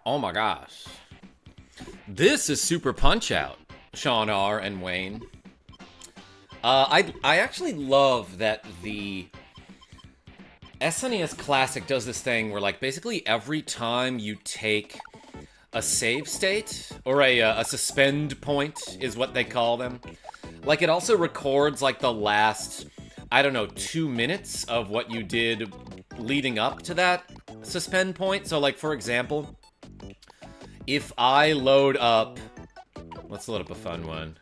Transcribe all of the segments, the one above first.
Oh my gosh. This is Super Punch-Out, Sean R. and Wayne. I actually love that the SNES Classic does this thing where, like, basically every time you take a save state, or a suspend point is what they call them, like, it also records, like, the last, I don't know, 2 minutes of what you did leading up to that suspend point. So, like, for example, if I load up... Let's load up a fun one.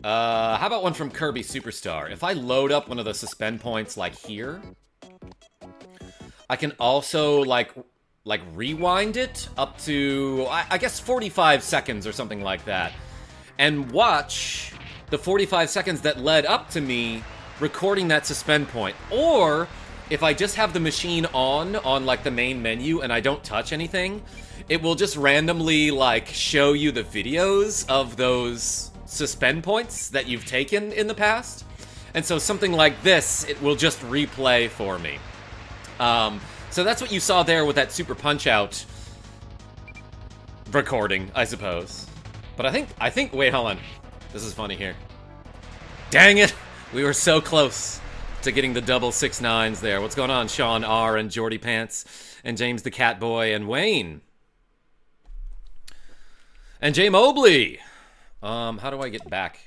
How about one from Kirby Superstar? If I load up one of the suspend points, like, here, I can also, like rewind it up to, I guess, 45 seconds or something like that. And watch the 45 seconds that led up to me recording that suspend point. Or, if I just have the machine on, like, the main menu and I don't touch anything, it will just randomly, like, show you the videos of those suspend points that you've taken in the past. And so something like this, it will just replay for me. So that's what you saw there with that Super Punch-Out recording, I suppose. But I think, wait, hold on. This is funny here. Dang it! We were so close to getting the double 6-9s there. What's going on, Sean R. and Jordy Pants and James the Catboy and Wayne? And Jay Mobley! How do I get back?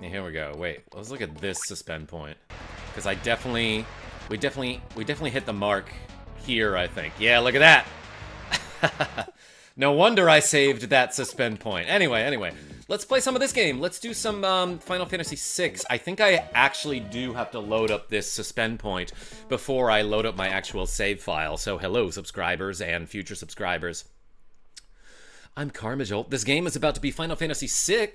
Yeah, here we go. Wait, let's look at this suspend point. Because we definitely hit the mark here, I think. Yeah, look at that! No wonder I saved that suspend point. Anyway, let's play some of this game. Let's do some Final Fantasy VI. I think I actually do have to load up this suspend point before I load up my actual save file. So hello, subscribers and future subscribers. I'm KarmaJolt. This game is about to be Final Fantasy VI.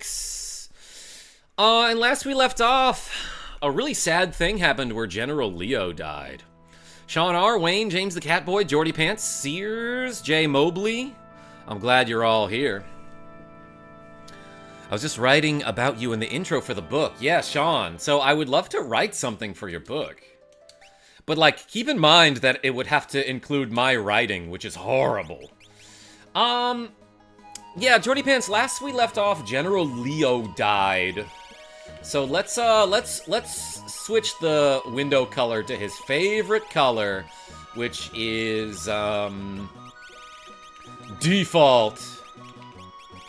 And last we left off, a really sad thing happened where General Leo died. Sean R., Wayne, James the Catboy, Jordy Pants, Sears, Jay Mobley. I'm glad you're all here. I was just writing about you in the intro for the book. Yeah, Sean. So I would love to write something for your book. But, like, keep in mind that it would have to include my writing, which is horrible. Yeah, Jordy Pants, last we left off, General Leo died. So let's switch the window color to his favorite color, which is, default.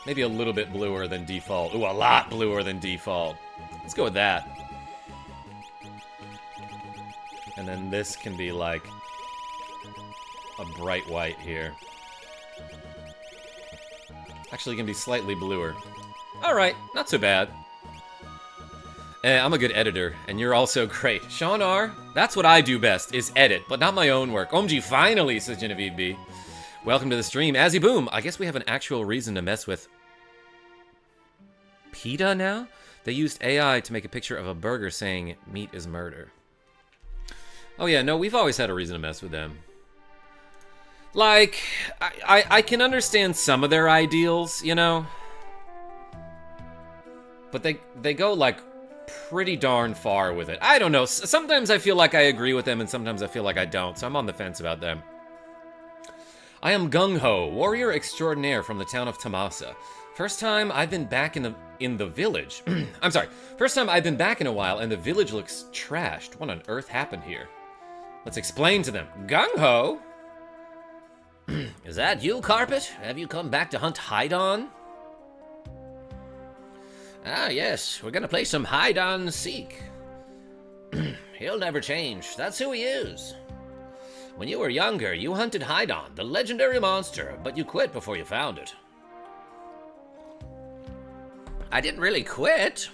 Maybe a little bit bluer than default. Ooh, a lot bluer than default. Let's go with that. And then this can be like a bright white here. Actually, it can be slightly bluer. Alright, not so bad. I'm a good editor, and you're also great. Sean R., that's what I do best, is edit, but not my own work. OMG, finally, says Genevieve B. Welcome to the stream. Azzy Boom, I guess we have an actual reason to mess with PETA now? They used AI to make a picture of a burger saying, meat is murder. Oh yeah, no, we've always had a reason to mess with them. Like, I can understand some of their ideals, you know? But they go, like, pretty darn far with it. I don't know, sometimes I feel like I agree with them, and sometimes I feel like I don't, so I'm on the fence about them. I am Gung-Ho, warrior extraordinaire from the town of Tamasa. First time I've been back in the village. I'm sorry, first time I've been back in a while, and the village looks trashed. What on earth happened here? Let's explain to them. Gung-Ho? Is that you, Carpet? Have you come back to hunt Hydon? Ah, yes. We're gonna play some hide-and-seek. He'll never change. That's who he is. When you were younger, you hunted Hydon, the legendary monster, but you quit before you found it. I didn't really quit.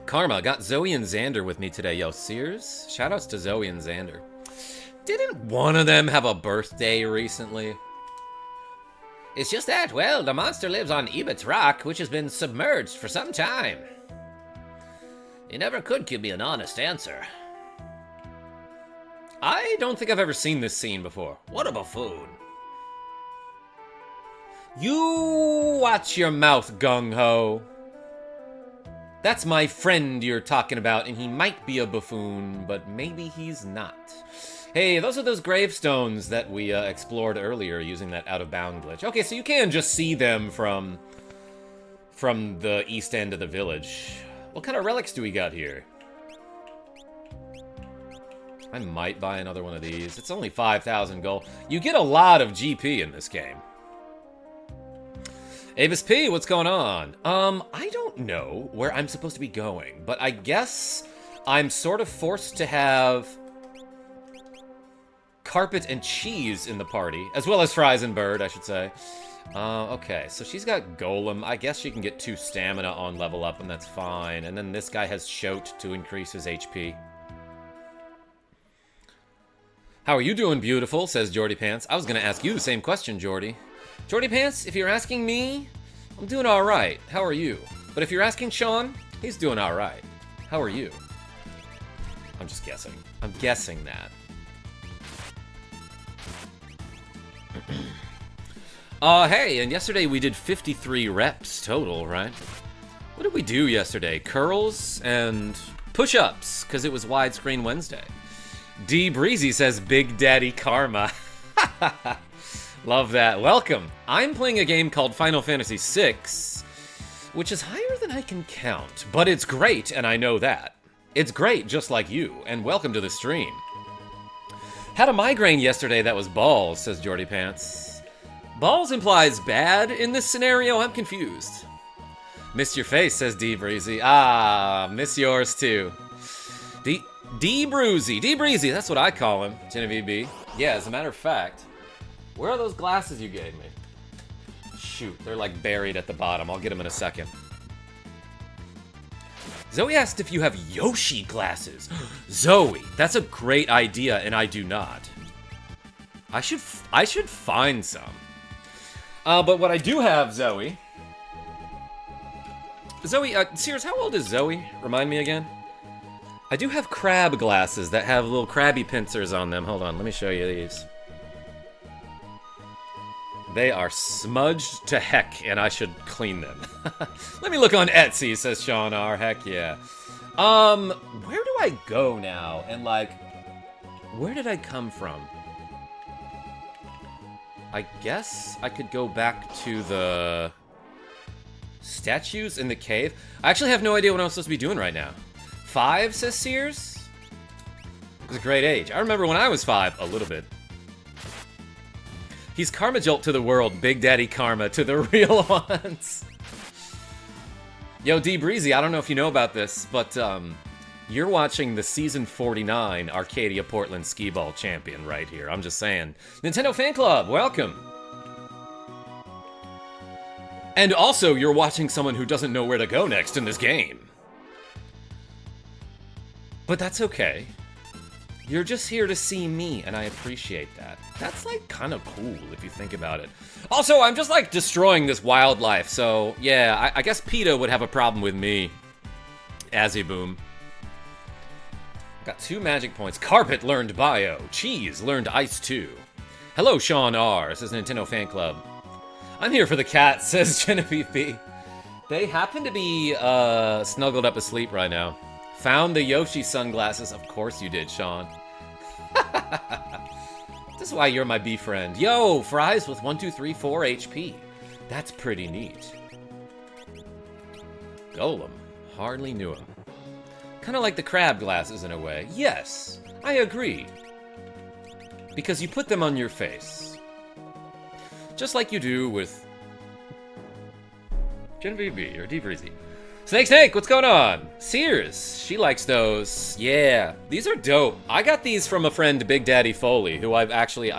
Karma, got Zoe and Xander with me today. Yo, Sears? Shoutouts to Zoe and Xander. Didn't one of them have a birthday recently? It's just that, well, the monster lives on Ebit's Rock, which has been submerged for some time. You never could give me an honest answer. I don't think I've ever seen this scene before. What a buffoon. You watch your mouth, Gung-Ho. That's my friend you're talking about, and he might be a buffoon, but maybe he's not. Hey, those are those gravestones that we explored earlier using that out-of-bound glitch. Okay, so you can just see them from the east end of the village. What kind of relics do we got here? I might buy another one of these. It's only 5,000 gold. You get a lot of GP in this game. Avis P, what's going on? I don't know where I'm supposed to be going, but I guess I'm sort of forced to have carpet and cheese in the party, as well as fries and bird, I should say. Okay, so she's got Golem. I guess she can get 2 stamina on level up, and that's fine. And then this guy has Shoat to increase his HP. How are you doing, beautiful, says Jordy Pants. I was going to ask you the same question, Jordy. Jordy Pants, if you're asking me, I'm doing alright. How are you? But if you're asking Sean, he's doing alright. How are you? I'm just guessing. I'm guessing that. Hey, and yesterday we did 53 reps total, right? What did we do yesterday? Curls and push-ups, because it was Widescreen Wednesday. D Breezy says Big Daddy Karma. Love that. Welcome. I'm playing a game called Final Fantasy VI, which is higher than I can count, but it's great, and I know that. It's great, just like you, and welcome to the stream. Had a migraine yesterday that was balls, says Jordy Pants. Balls implies bad in this scenario? I'm confused. Missed your face, says D Breezy. Ah, miss yours too. D Breezy, that's what I call him, Genevieve B. Yeah, as a matter of fact, where are those glasses you gave me? Shoot, they're like buried at the bottom. I'll get them in a second. Zoe asked if you have Yoshi glasses. Zoe, that's a great idea, and I do not. I should find some. But what I do have, Zoe... Zoe, Sears, how old is Zoe? Remind me again. I do have crab glasses that have little crabby pincers on them. Hold on, let me show you these. They are smudged to heck, and I should clean them. Let me look on Etsy, says Sean R. Heck yeah. Where do I go now? And, like, where did I come from? I guess I could go back to the statues in the cave. I actually have no idea what I'm supposed to be doing right now. 5, says Sears? It was a great age. I remember when I was 5, a little bit. He's KarmaJolt to the world, Big Daddy Karma to the real ones. Yo, D Breezy, I don't know if you know about this, but you're watching the Season 49 Arcadia Portland Skee-Ball Champion right here. I'm just saying. Nintendo Fan Club, welcome. And also, you're watching someone who doesn't know where to go next in this game. But that's okay. You're just here to see me, and I appreciate that. That's, like, kind of cool, if you think about it. Also, I'm just, like, destroying this wildlife, so, yeah, I guess PETA would have a problem with me. Azzy-boom. Got 2 magic points. Carpet learned Bio. Cheese learned Ice 2. Hello, Sean R. Says Nintendo Fan Club. I'm here for the cat, says Genevieve B. They happen to be, snuggled up asleep right now. Found the Yoshi sunglasses. Of course you did, Sean. This is why you're my bee friend. Yo, fries with 1, 2, 3, 4 HP. That's pretty neat. Golem. Hardly knew him. Kind of like the crab glasses in a way. Yes, I agree. Because you put them on your face. Just like you do with Genevieve B or D Breezy. Snake, what's going on? Sears, she likes those. Yeah, these are dope. I got these from a friend, Big Daddy Foley, who I've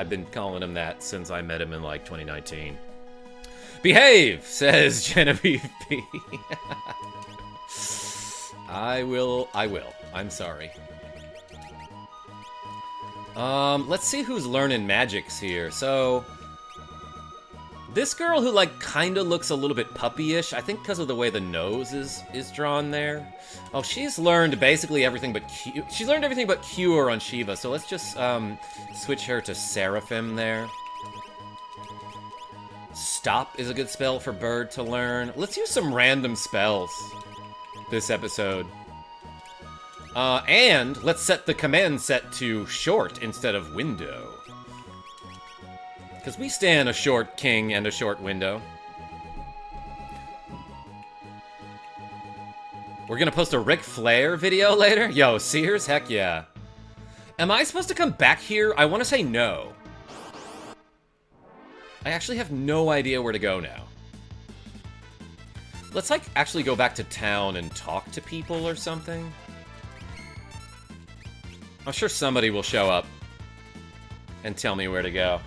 been calling him that since I met him in like 2019. Behave, says Genevieve P. I will. I'm sorry. Let's see who's learning magics here. So, this girl who, like, kind of looks a little bit puppy-ish, I think because of the way the nose is drawn there. Oh, she's learned basically everything but Q. She's learned everything but Cure on Shiva, so let's just, switch her to Seraphim there. Stop is a good spell for Bird to learn. Let's use some random spells this episode. And let's set the command set to short instead of window. Because we stand a short king and a short window. We're gonna post a Ric Flair video later? Yo, Sears? Heck yeah. Am I supposed to come back here? I want to say no. I actually have no idea where to go now. Let's, like, actually go back to town and talk to people or something. I'm sure somebody will show up and tell me where to go.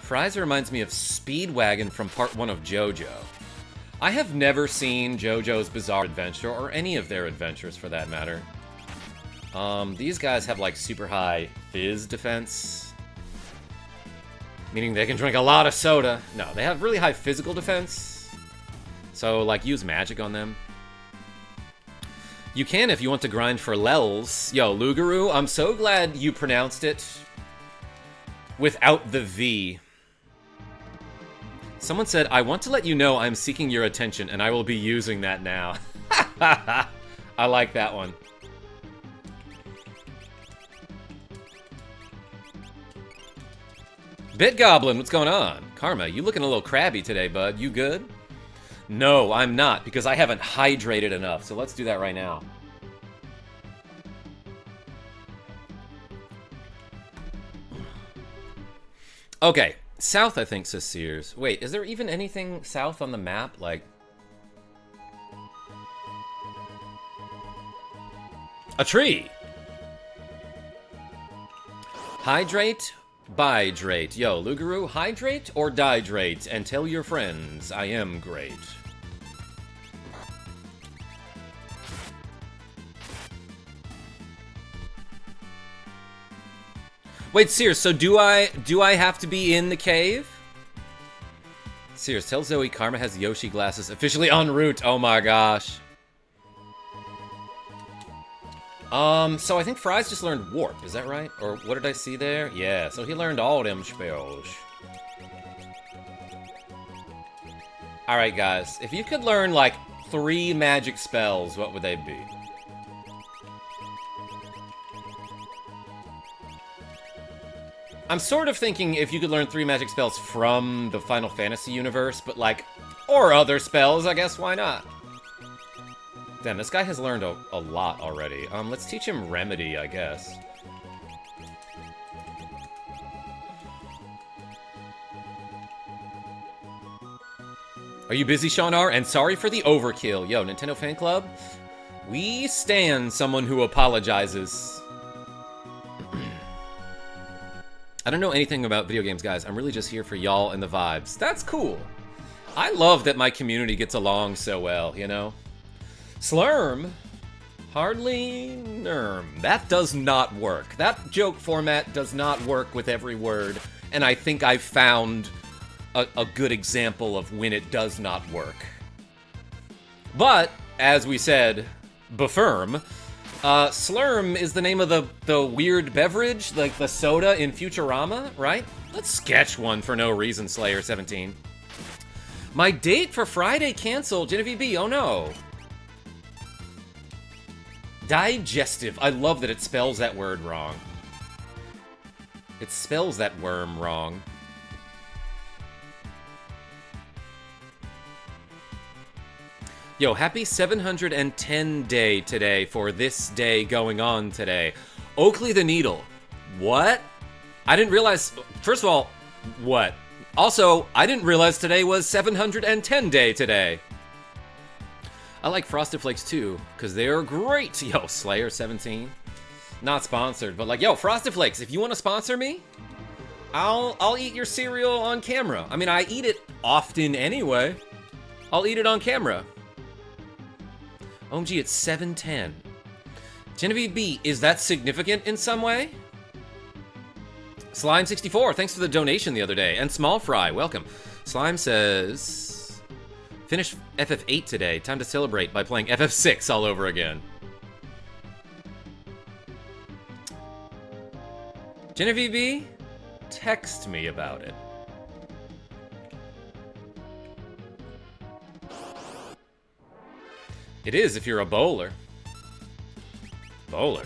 Fries reminds me of Speedwagon from part 1 of JoJo. I have never seen JoJo's Bizarre Adventure, or any of their adventures for that matter. These guys have, like, super high fizz defense. Meaning they can drink a lot of soda. No, they have really high physical defense. So, like, use magic on them. You can if you want to grind for lels. Yo, Lugaru, I'm so glad you pronounced it without the V. Someone said, I want to let you know I'm seeking your attention, and I will be using that now. I like that one. BitGoblin, what's going on? Karma, you looking a little crabby today, bud. You good? No, I'm not, because I haven't hydrated enough, so let's do that right now. Okay, south, I think, says Sears. Wait, is there even anything south on the map? Like... a tree! Hydrate, bihydrate. Yo, Lugaru, hydrate or dihydrate? And tell your friends I am great. Wait, Sears, so do I have to be in the cave? Sears, tell Zoe Karma has Yoshi glasses officially en route. Oh my gosh. So I think Fries just learned Warp, is that right? Or what did I see there? Yeah, so he learned all them spells. Alright, guys, if you could learn, like, 3 magic spells, what would they be? I'm sort of thinking if you could learn 3 magic spells from the Final Fantasy universe, but, like, or other spells, I guess, why not? Damn, this guy has learned a lot already. Let's teach him Remedy, I guess. Are you busy, Sean R? And sorry for the overkill. Yo, Nintendo Fan Club, we stan someone who apologizes. I don't know anything about video games, guys. I'm really just here for y'all and the vibes. That's cool. I love that my community gets along so well, you know? Slurm? Hardly nerm. That does not work. That joke format does not work with every word, and I think I've found a good example of when it does not work. But, as we said, befirm, Slurm is the name of the weird beverage, like the soda in Futurama, right? Let's sketch one for no reason, Slayer17. My date for Friday canceled, Genevieve B, oh no. Digestive. I love that it spells that word wrong. It spells that worm wrong. Yo, happy 710 day today for this day going on today. Oakley the Needle. What? I didn't realize... First of all, what? Also, I didn't realize today was 710 day today. I like Frosted Flakes too, because they're great. Yo, Slayer17. Not sponsored, but like, yo, Frosted Flakes, if you want to sponsor me, I'll eat your cereal on camera. I mean, I eat it often anyway. I'll eat it on camera. OMG, it's 7:10. Genevieve B, is that significant in some way? Slime64, thanks for the donation the other day. And Small Fry, welcome. Slime says, finish FF8 today. Time to celebrate by playing FF6 all over again. Genevieve B, text me about it. It is if you're a bowler. Bowler?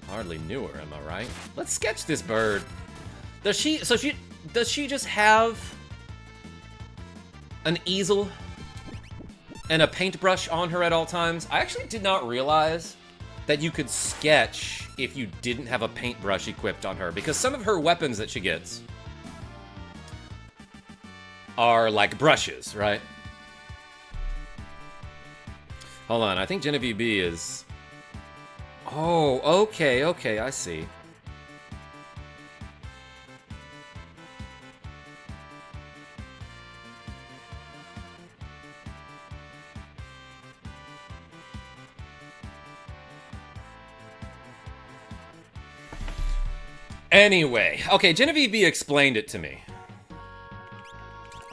Hardly knew her, am I right? Let's sketch this bird. Does she just have an easel and a paintbrush on her at all times? I actually did not realize that you could sketch if you didn't have a paintbrush equipped on her, because some of her weapons that she gets are like brushes, right? Hold on, I think Genevieve B is... Oh, okay, I see. Anyway, okay, Genevieve B explained it to me.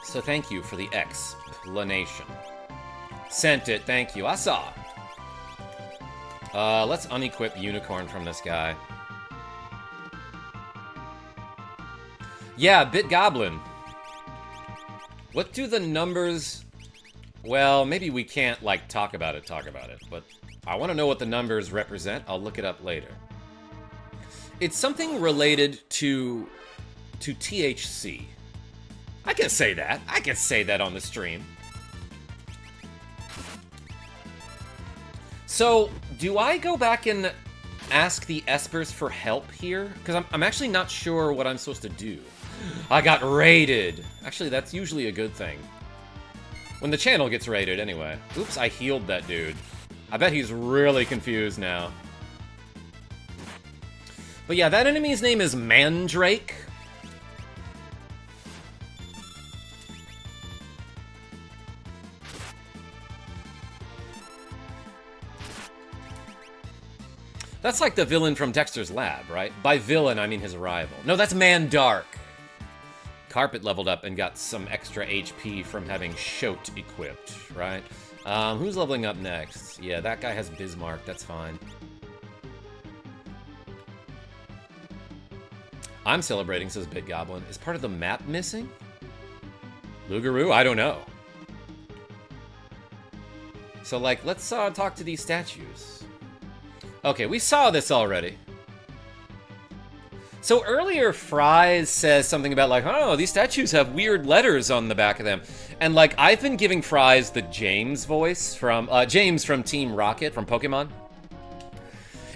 So thank you for the explanation. Sent it, thank you, I saw. Let's unequip Unicorn from this guy. Yeah, Bit Goblin. What do the numbers... Well, maybe we can't, like, talk about it, but I want to know what the numbers represent. I'll look it up later. It's something related to THC. I can say that. I can say that on the stream. So, do I go back and ask the Espers for help here? Because I'm actually not sure what I'm supposed to do. I got raided. Actually, that's usually a good thing. When the channel gets raided, anyway. Oops, I healed that dude. I bet he's really confused now. But yeah, that enemy's name is Mandrake. That's like the villain from Dexter's Lab, right? By villain, I mean his rival. No, that's Mandark. Carpet leveled up and got some extra HP from having Shote equipped, right? Who's leveling up next? Yeah, that guy has Bismarck, that's fine. I'm celebrating, says Big Goblin. Is part of the map missing? Lugaroo? I don't know. So, like, let's talk to these statues. Okay, we saw this already. So earlier, Fries says something about, like, oh, these statues have weird letters on the back of them. And, like, I've been giving Fries the James voice from, James from Team Rocket from Pokemon.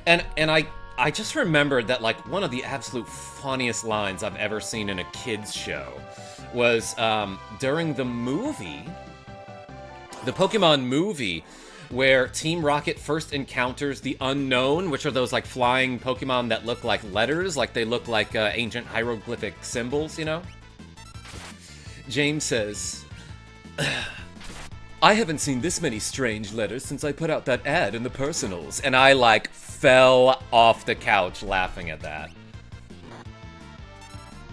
And I just remembered that, like, one of the absolute funniest lines I've ever seen in a kid's show was during the movie, the Pokemon movie, where Team Rocket first encounters the Unknown, which are those, like, flying Pokemon that look like letters, like they look like ancient hieroglyphic symbols, you know? James says, I haven't seen this many strange letters since I put out that ad in the personals. And I, like, fell off the couch laughing at that.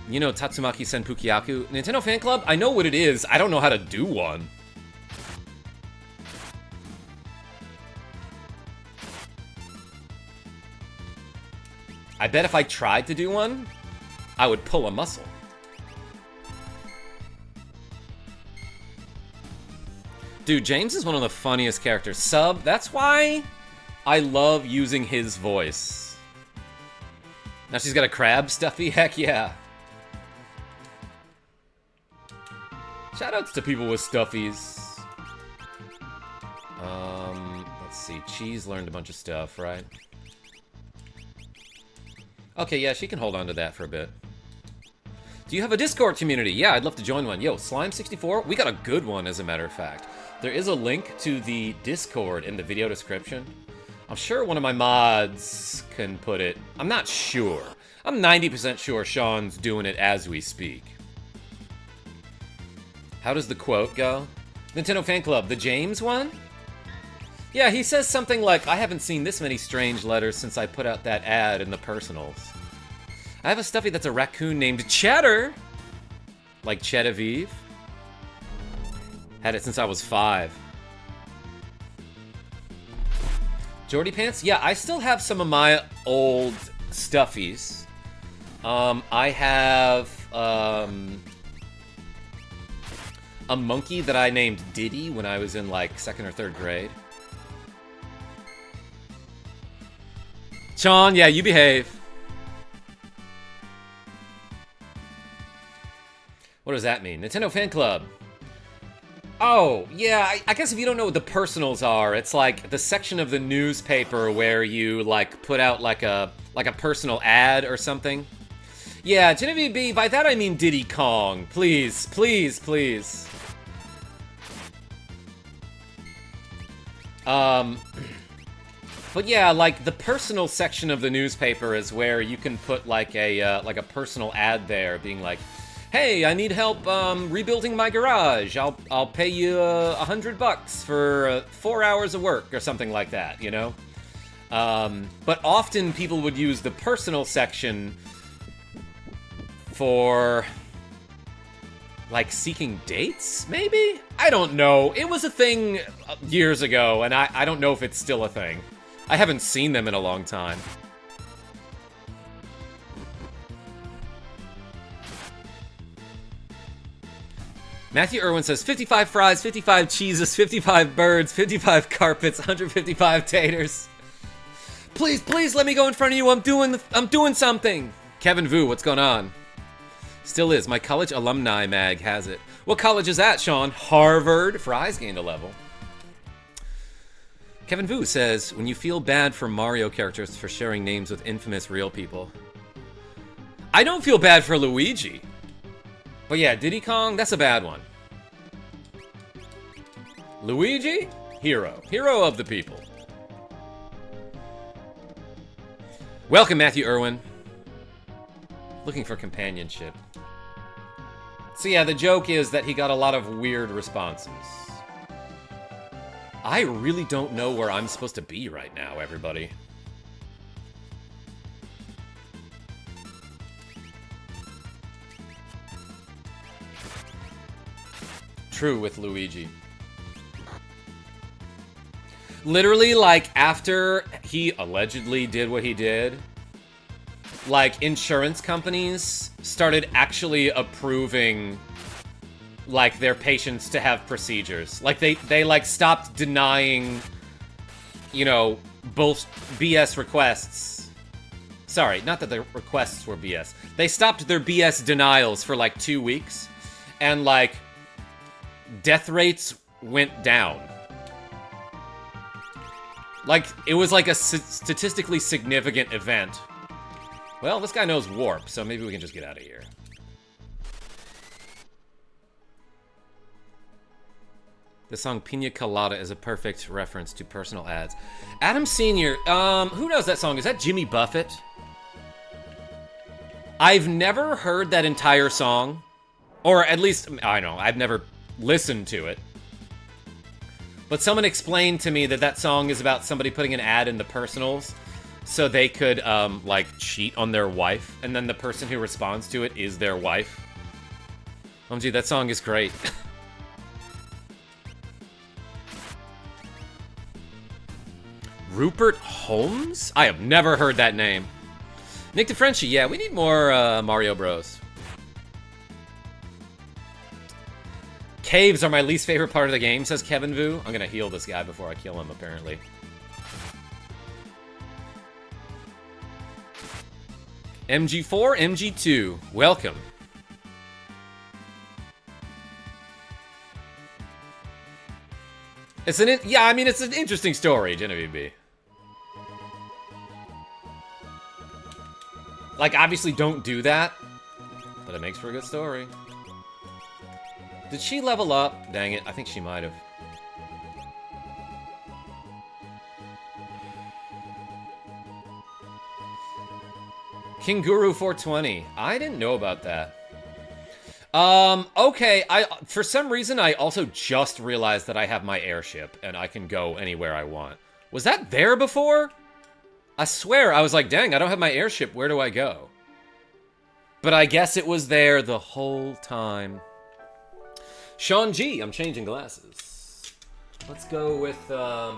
You know Tatsumaki Senpukyaku? Nintendo Fan Club? I know what it is. I don't know how to do one. I bet if I tried to do one, I would pull a muscle. Dude, James is one of the funniest characters. Sub, that's why I love using his voice. Now she's got a crab stuffy? Heck yeah. Shoutouts to people with stuffies. Let's see. Cheese learned a bunch of stuff, right? Okay, yeah, she can hold on to that for a bit. Do you have a Discord community? Yeah, I'd love to join one. Yo, Slime64, we got a good one, as a matter of fact. There is a link to the Discord in the video description. I'm sure one of my mods can put it. I'm not sure. I'm 90% sure Sean's doing it as we speak. How does the quote go? Nintendo Fan Club, the James one? Yeah, he says something like, I haven't seen this many strange letters since I put out that ad in the personals. I have a stuffy that's a raccoon named Cheddar. Like Chedavive. Had it since I was 5. Jordy Pants? Yeah, I still have some of my old stuffies. I have a monkey that I named Diddy when I was in, like, 2nd or 3rd grade. Sean, yeah, you behave. What does that mean? Nintendo Fan Club. Oh, yeah, I guess if you don't know what the personals are, it's like the section of the newspaper where you, like, put out, like a personal ad or something. Yeah, Genevieve B, by that I mean Diddy Kong. Please, please, please. But yeah, like, the personal section of the newspaper is where you can put, like a personal ad there, being like, hey, I need help rebuilding my garage. I'll pay you $100 for 4 hours of work or something like that, you know? But often people would use the personal section for, like, seeking dates, maybe? I don't know. It was a thing years ago, and I don't know if it's still a thing. I haven't seen them in a long time. Matthew Irwin says 55 fries, 55 cheeses, 55 birds, 55 carpets, 155 taters. Please, please let me go in front of you. I'm doing something. Kevin Vu, what's going on? Still is. My college alumni mag has it. What college is that, Sean? Harvard. Fries gained a level. Kevin Vu says, when you feel bad for Mario characters for sharing names with infamous real people. I don't feel bad for Luigi. But yeah, Diddy Kong, that's a bad one. Luigi? Hero. Hero of the people. Welcome, Matthew Irwin. Looking for companionship. So yeah, the joke is that he got a lot of weird responses. I really don't know where I'm supposed to be right now, everybody. True with Luigi. Literally, like, after he allegedly did what he did, like, insurance companies started actually approving, like, their patients to have procedures. Like, they like, stopped denying, you know, both BS requests. Sorry, not that the requests were BS. They stopped their BS denials for, like, 2 weeks, and, like, death rates went down. Like, it was like a statistically significant event. Well, this guy knows Warp, so maybe we can just get out of here. The song Pina Colada is a perfect reference to personal ads. Adam Sr., who knows that song? Is that Jimmy Buffett? I've never heard that entire song. Or at least, I don't know, I've never listened to it. But someone explained to me that that song is about somebody putting an ad in the personals so they could, like, cheat on their wife, and then the person who responds to it is their wife. OMG, that song is great. Rupert Holmes? I have never heard that name. Nick DeFrenchie, yeah, we need more Mario Bros. Caves are my least favorite part of the game, says Kevin Vu. I'm gonna heal this guy before I kill him, apparently. MG4, MG2, welcome. It's an it's an interesting story, Genevieve B. Like, obviously don't do that, but it makes for a good story. Did she level up? Dang it, I think she might have. King Guru 420. I didn't know about that. Okay, for some reason I also just realized that I have my airship and I can go anywhere I want. Was that there before? I swear, I was like, dang, I don't have my airship, where do I go? But I guess it was there the whole time. Sean G, I'm changing glasses. Let's go with, I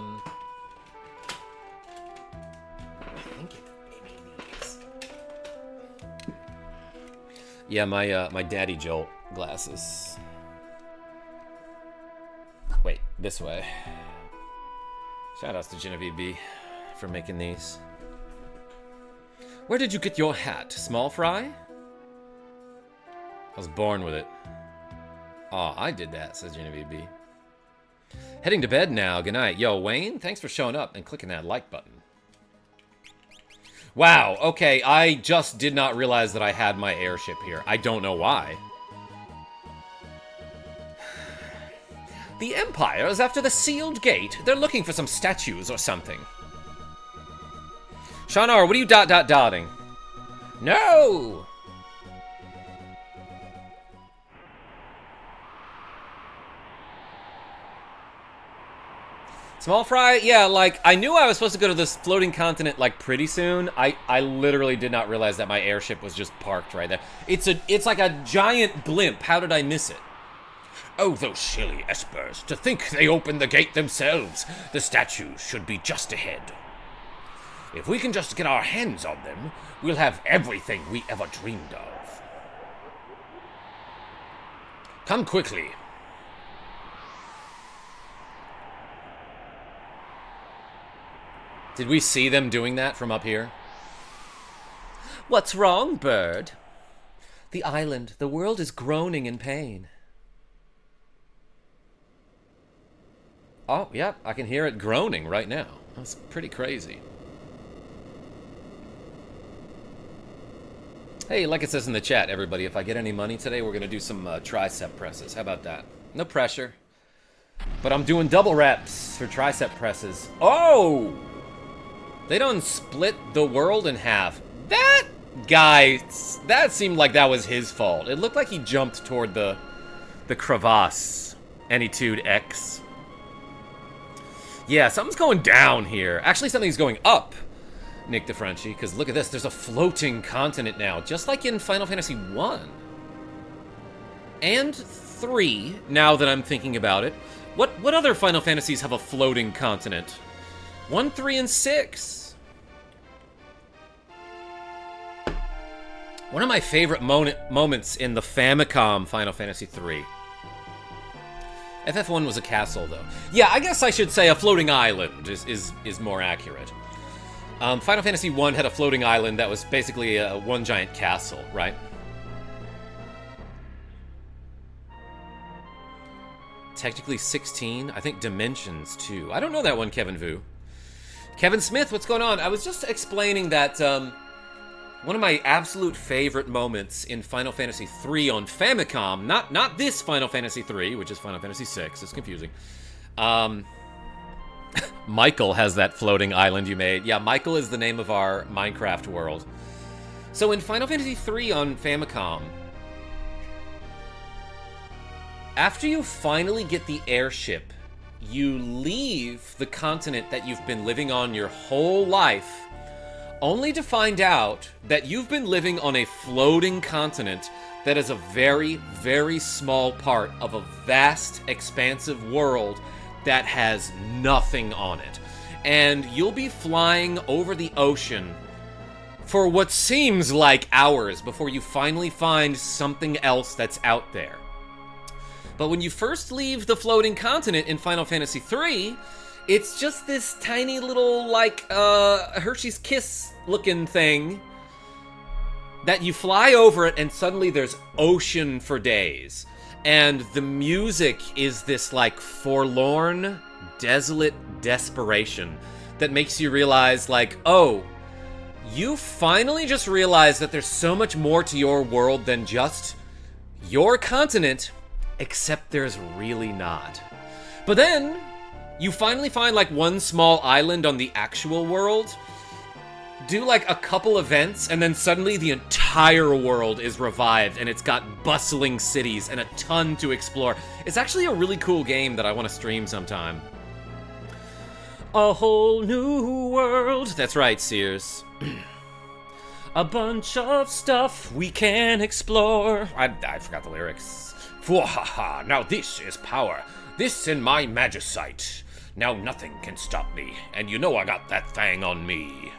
think maybe these. Yeah, my Daddy Jolt glasses. this way. Shoutouts to Genevieve B for making these. Where did you get your hat? Small fry? I was born with it. Aw, I did that, says Genevieve B. Heading to bed now. Good night. Yo, Wayne, thanks for showing up and clicking that like button. Wow, okay, I just did not realize that I had my airship here. I don't know why. The Empire is after the sealed gate. They're looking for some statues or something. Shaunar, what are you dotting? No! Small fry? Yeah, like, I knew I was supposed to go to this floating continent, like, pretty soon. I literally did not realize that my airship was just parked right there. It's like a giant blimp. How did I miss it? Oh, those silly espers. To think they opened the gate themselves. The statues should be just ahead. If we can just get our hands on them, we'll have everything we ever dreamed of. Come quickly. Did we see them doing that from up here? What's wrong, bird? The island, the world is groaning in pain. Oh, yep, I can hear it groaning right now. That's pretty crazy. Hey, like it says in the chat, everybody, if I get any money today, we're going to do some tricep presses. How about that? No pressure. But I'm doing double reps for tricep presses. Oh! They done split the world in half. That guy, that seemed like that was his fault. It looked like he jumped toward the crevasse. Anytude X. Yeah, something's going down here. Actually, something's going up, Nick DeFrenchie, because look at this. There's a floating continent now, just like in Final Fantasy 1. And 3, now that I'm thinking about it. What other Final Fantasies have a floating continent? 1, 3, and 6. One of my favorite moments in the Famicom Final Fantasy 3. FF1 was a castle, though. Yeah, I guess I should say a floating island is more accurate. Final Fantasy 1 had a floating island that was basically one giant castle, right? Technically 16. I think Dimensions, too. I don't know that one, Kevin Vu. Kevin Smith, what's going on? I was just explaining that one of my absolute favorite moments in Final Fantasy 3 on Famicom, not this Final Fantasy 3, which is Final Fantasy 6, it's confusing. Michael has that floating island you made. Yeah, Michael is the name of our Minecraft world. So in Final Fantasy 3 on Famicom, after you finally get the airship, you leave the continent that you've been living on your whole life, only to find out that you've been living on a floating continent that is a very, very small part of a vast, expansive world that has nothing on it. And you'll be flying over the ocean for what seems like hours before you finally find something else that's out there. But when you first leave the floating continent in Final Fantasy 3, it's just this tiny little, like, Hershey's Kiss looking thing that you fly over it and suddenly there's ocean for days. And the music is this, like, forlorn, desolate desperation that makes you realize, like, oh, you finally just realized that there's so much more to your world than just your continent, except there's really not. But then you finally find, like, one small island on the actual world, do, like, a couple events, and then suddenly the entire world is revived, and it's got bustling cities and a ton to explore. It's actually a really cool game that I want to stream sometime. A whole new world. That's right, Sears. A bunch of stuff we can explore. I forgot the lyrics. Fwahaha, now this is power. This in my magicite. Now nothing can stop me, and you know I got that thing on me.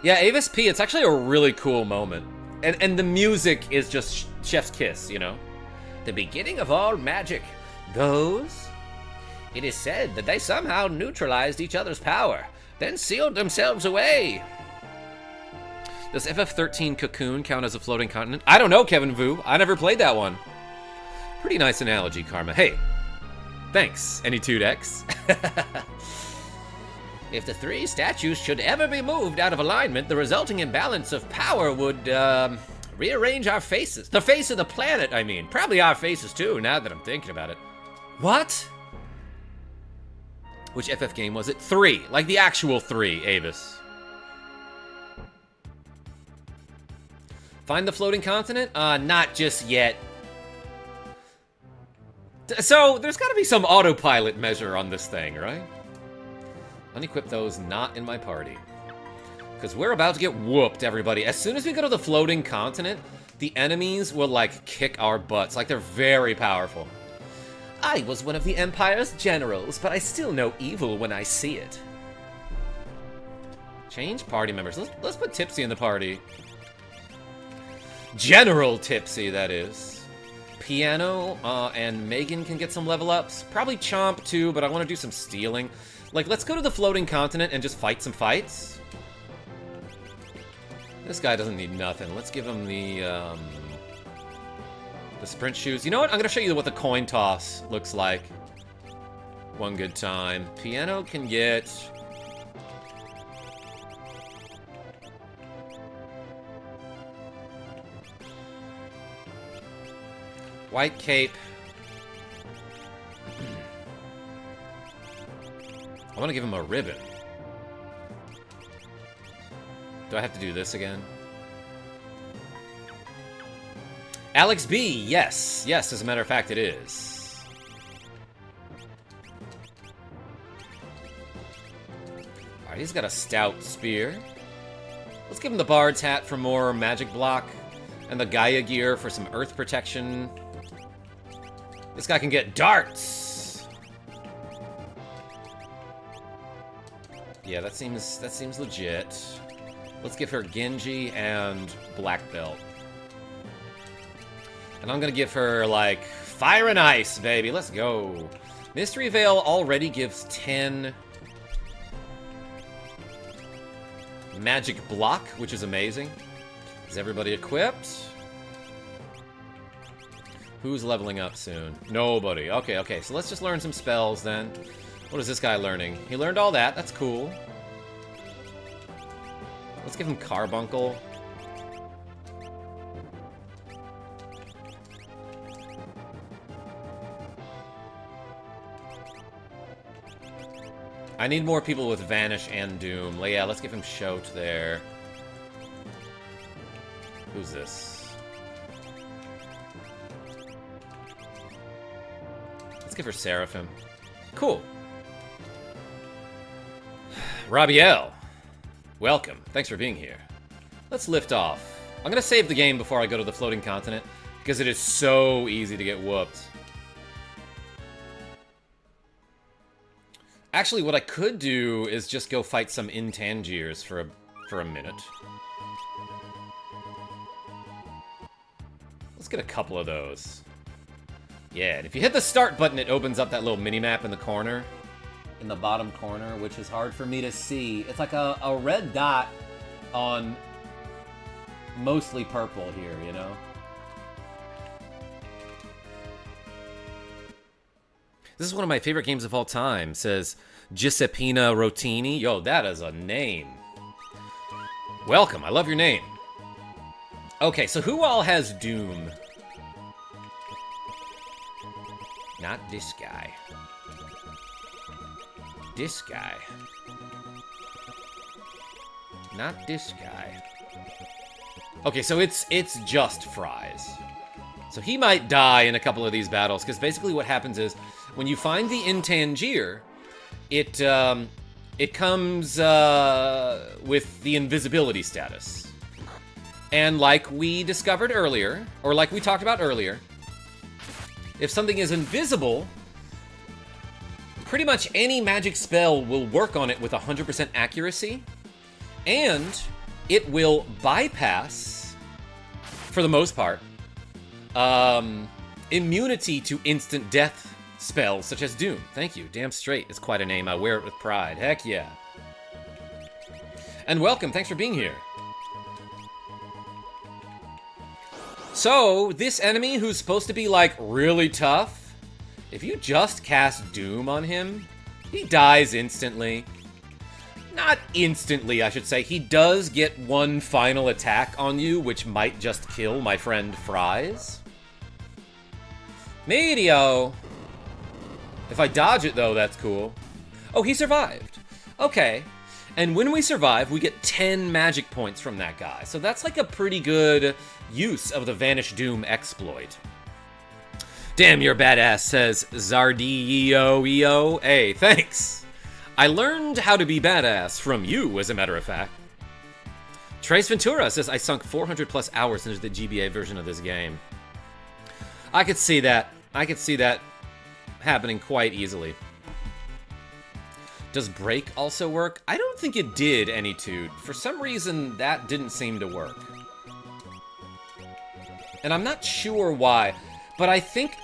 Yeah, Avis P, it's actually a really cool moment. And the music is just chef's kiss, you know? The beginning of all magic goes... It is said that they somehow neutralized each other's power, then sealed themselves away. Does FF13 Cocoon count as a floating continent? I don't know, Kevin Vu. I never played that one. Pretty nice analogy, Karma. Hey, thanks, Anytudex. If the three statues should ever be moved out of alignment, the resulting imbalance of power would, rearrange our faces. The face of the planet, I mean. Probably our faces, too, now that I'm thinking about it. What? Which FF game was it? 3. Like the actual 3, Avis. Find the floating continent? Not just yet. So, there's gotta be some autopilot measure on this thing, right? Unequip those not in my party. Because we're about to get whooped, everybody. As soon as we go to the floating continent, the enemies will, like, kick our butts. Like, they're very powerful. I was one of the Empire's generals, but I still know evil when I see it. Change party members. Let's put Tipsy in the party. General Tipsy, that is. Piano and Megan can get some level ups. Probably Chomp, too, but I want to do some stealing. Like, let's go to the floating continent and just fight some fights. This guy doesn't need nothing. Let's give him the sprint shoes. You know what? I'm going to show you what the coin toss looks like. One good time. Piano can get... White cape. I want to give him a ribbon. Do I have to do this again? Alex B, yes. Yes, as a matter of fact, it is. Alright, he's got a stout spear. Let's give him the Bard's hat for more magic block. And the Gaia gear for some earth protection. This guy can get darts! Yeah, that seems legit. Let's give her Genji and Black Belt. And I'm gonna give her, like, Fire and Ice, baby. Let's go. Mystery Veil already gives 10 magic block, which is amazing. Is everybody equipped? Who's leveling up soon? Nobody. Okay, so let's just learn some spells then. What is this guy learning? He learned all that. That's cool. Let's give him Carbuncle. I need more people with Vanish and Doom. Yeah, let's give him Shote there. Who's this? Let's give her Seraphim. Cool. Rabiel. Welcome. Thanks for being here. Let's lift off. I'm gonna save the game before I go to the floating continent, because it is so easy to get whooped. Actually, what I could do is just go fight some Intangiers for a minute. Let's get a couple of those. Yeah, and if you hit the start button, it opens up that little mini-map in the corner. In the bottom corner, which is hard for me to see. It's like a red dot on mostly purple here, you know? This is one of my favorite games of all time, says Giuseppina Rotini. Yo, that is a name. Welcome, I love your name. Okay, so who all has Doom? Not this guy. This guy. Not this guy. Okay, so it's just Fries. So he might die in a couple of these battles, because basically what happens is, when you find the Intangier, it comes with the invisibility status. And like we discovered earlier, or like we talked about earlier, if something is invisible, pretty much any magic spell will work on it with 100% accuracy, and it will bypass for the most part. Immunity to instant death spells such as Doom. Thank you. Damn straight. It's quite a name. I wear it with pride. Heck yeah. And welcome. Thanks for being here. So, this enemy who's supposed to be, like, really tough, if you just cast Doom on him, he dies instantly. Not instantly, I should say. He does get one final attack on you, which might just kill my friend Fries. Medio! If I dodge it, though, that's cool. Oh, he survived. Okay. And when we survive, we get 10 magic points from that guy. So that's like a pretty good use of the Vanish Doom exploit. Damn, you're badass, says Zardeo. Hey, thanks. I learned how to be badass from you, as a matter of fact. Trace Ventura says, I sunk 400 plus hours into the GBA version of this game. I could see that. I could see that happening quite easily. Does break also work? I don't think it did, Anytude. For some reason, that didn't seem to work. And I'm not sure why, but I think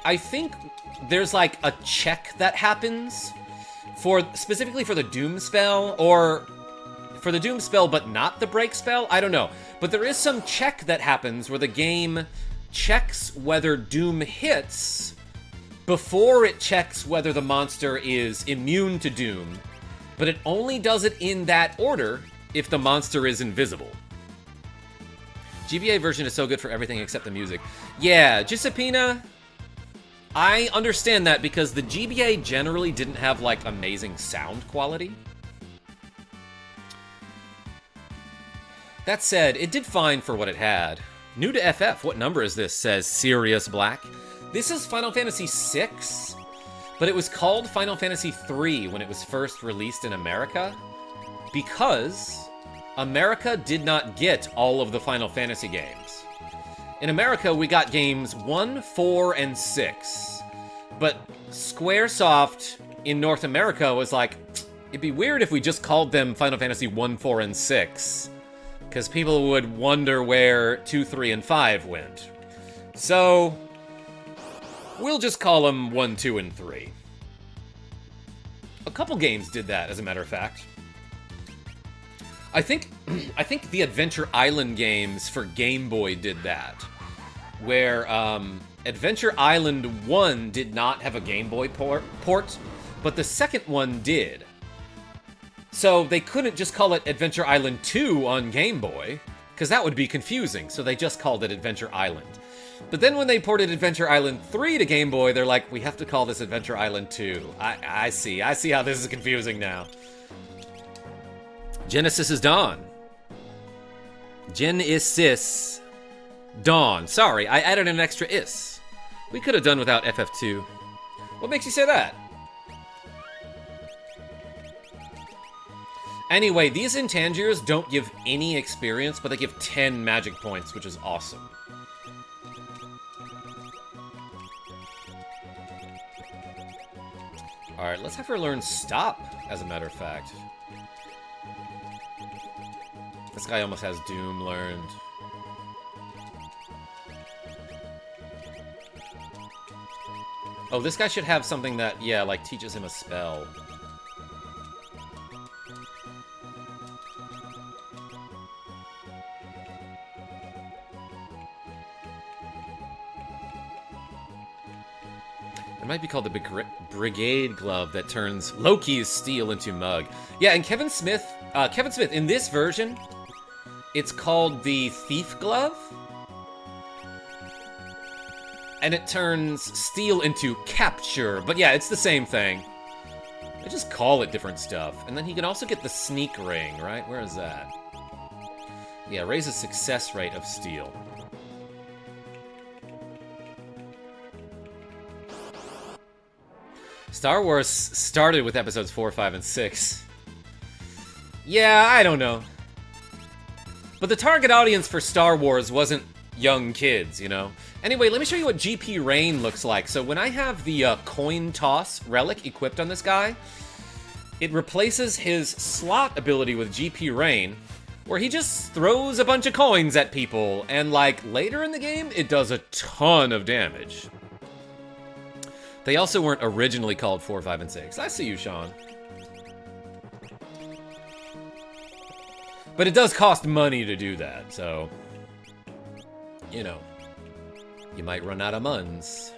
there's like a check that happens specifically for the Doom spell, or for the Doom spell but not the break spell. I don't know. But there is some check that happens where the game checks whether Doom hits before it checks whether the monster is immune to Doom. But it only does it in that order if the monster is invisible. GBA version is so good for everything except the music. Yeah, Giuseppina, I understand that because the GBA generally didn't have, like, amazing sound quality. That said, it did fine for what it had. New to FF, what number is this, says Sirius Black. This is Final Fantasy VI. But it was called Final Fantasy III when it was first released in America, because America did not get all of the Final Fantasy games. In America, we got games 1, 4, and 6. But Squaresoft in North America was like, it'd be weird if we just called them Final Fantasy 1, 4, and 6. Because people would wonder where 2, 3, and 5 went. So we'll just call them 1, 2, and 3. A couple games did that, as a matter of fact. I think the Adventure Island games for Game Boy did that. Where Adventure Island 1 did not have a Game Boy port, but the second one did. So they couldn't just call it Adventure Island 2 on Game Boy, because that would be confusing, so they just called it Adventure Island. But then when they ported Adventure Island 3 to Game Boy, they're like, we have to call this Adventure Island 2. I see how this is confusing now. Genesis is Dawn. Genesis Dawn. Sorry, I added an extra is. We could have done without FF2. What makes you say that? Anyway, these Intangiers don't give any experience, but they give 10 magic points, which is awesome. Alright, let's have her learn Stop, as a matter of fact. This guy almost has Doom learned. Oh, this guy should have something that, yeah, like, teaches him a spell. It might be called the Brigade Glove that turns Loki's steel into mug. Yeah, and Kevin Smith, in this version, it's called the Thief Glove. And it turns steel into capture. But yeah, it's the same thing. They just call it different stuff. And then he can also get the Sneak Ring, right? Where is that? Yeah, raises success rate of steel. Star Wars started with episodes 4, 5, and 6. Yeah, I don't know. But the target audience for Star Wars wasn't young kids, you know? Anyway, let me show you what GP Rain looks like. So when I have the Coin Toss relic equipped on this guy, it replaces his slot ability with GP Rain, where he just throws a bunch of coins at people, and like later in the game, it does a ton of damage. They also weren't originally called 4, 5, and 6. I see you, Sean. But it does cost money to do that, so, you know, you might run out of muns.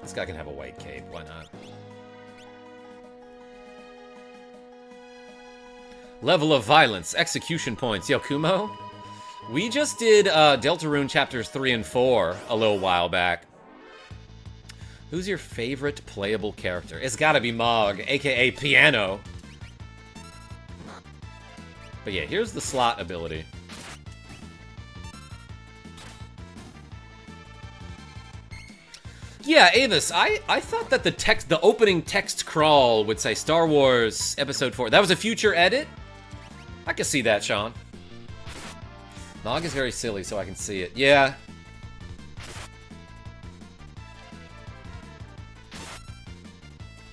This guy can have a white cape, why not? Level of violence, execution points. Yo, Kumo, we just did Deltarune chapters 3 and 4 a little while back. Who's your favorite playable character? It's gotta be Mog, aka Piano. But yeah, here's the slot ability. Yeah, Avis, I thought that the opening text crawl would say Star Wars Episode 4. That was a future edit? I can see that, Sean. Mog is very silly, so I can see it. Yeah.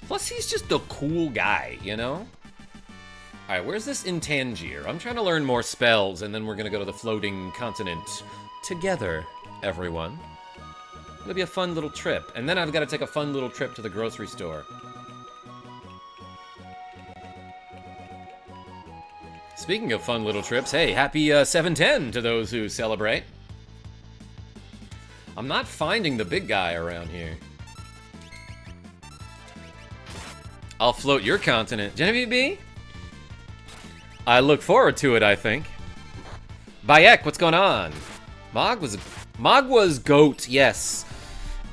Plus, he's just a cool guy, you know? Alright, where's this in Tangier? I'm trying to learn more spells, and then we're gonna go to the floating continent together, everyone. It'll be a fun little trip. And then I've got to take a fun little trip to the grocery store. Speaking of fun little trips, hey, happy 7/10 to those who celebrate. I'm not finding the big guy around here. I'll float your continent. Genevieve B? I look forward to it, I think. Bayek, what's going on? Mog was GOAT, yes.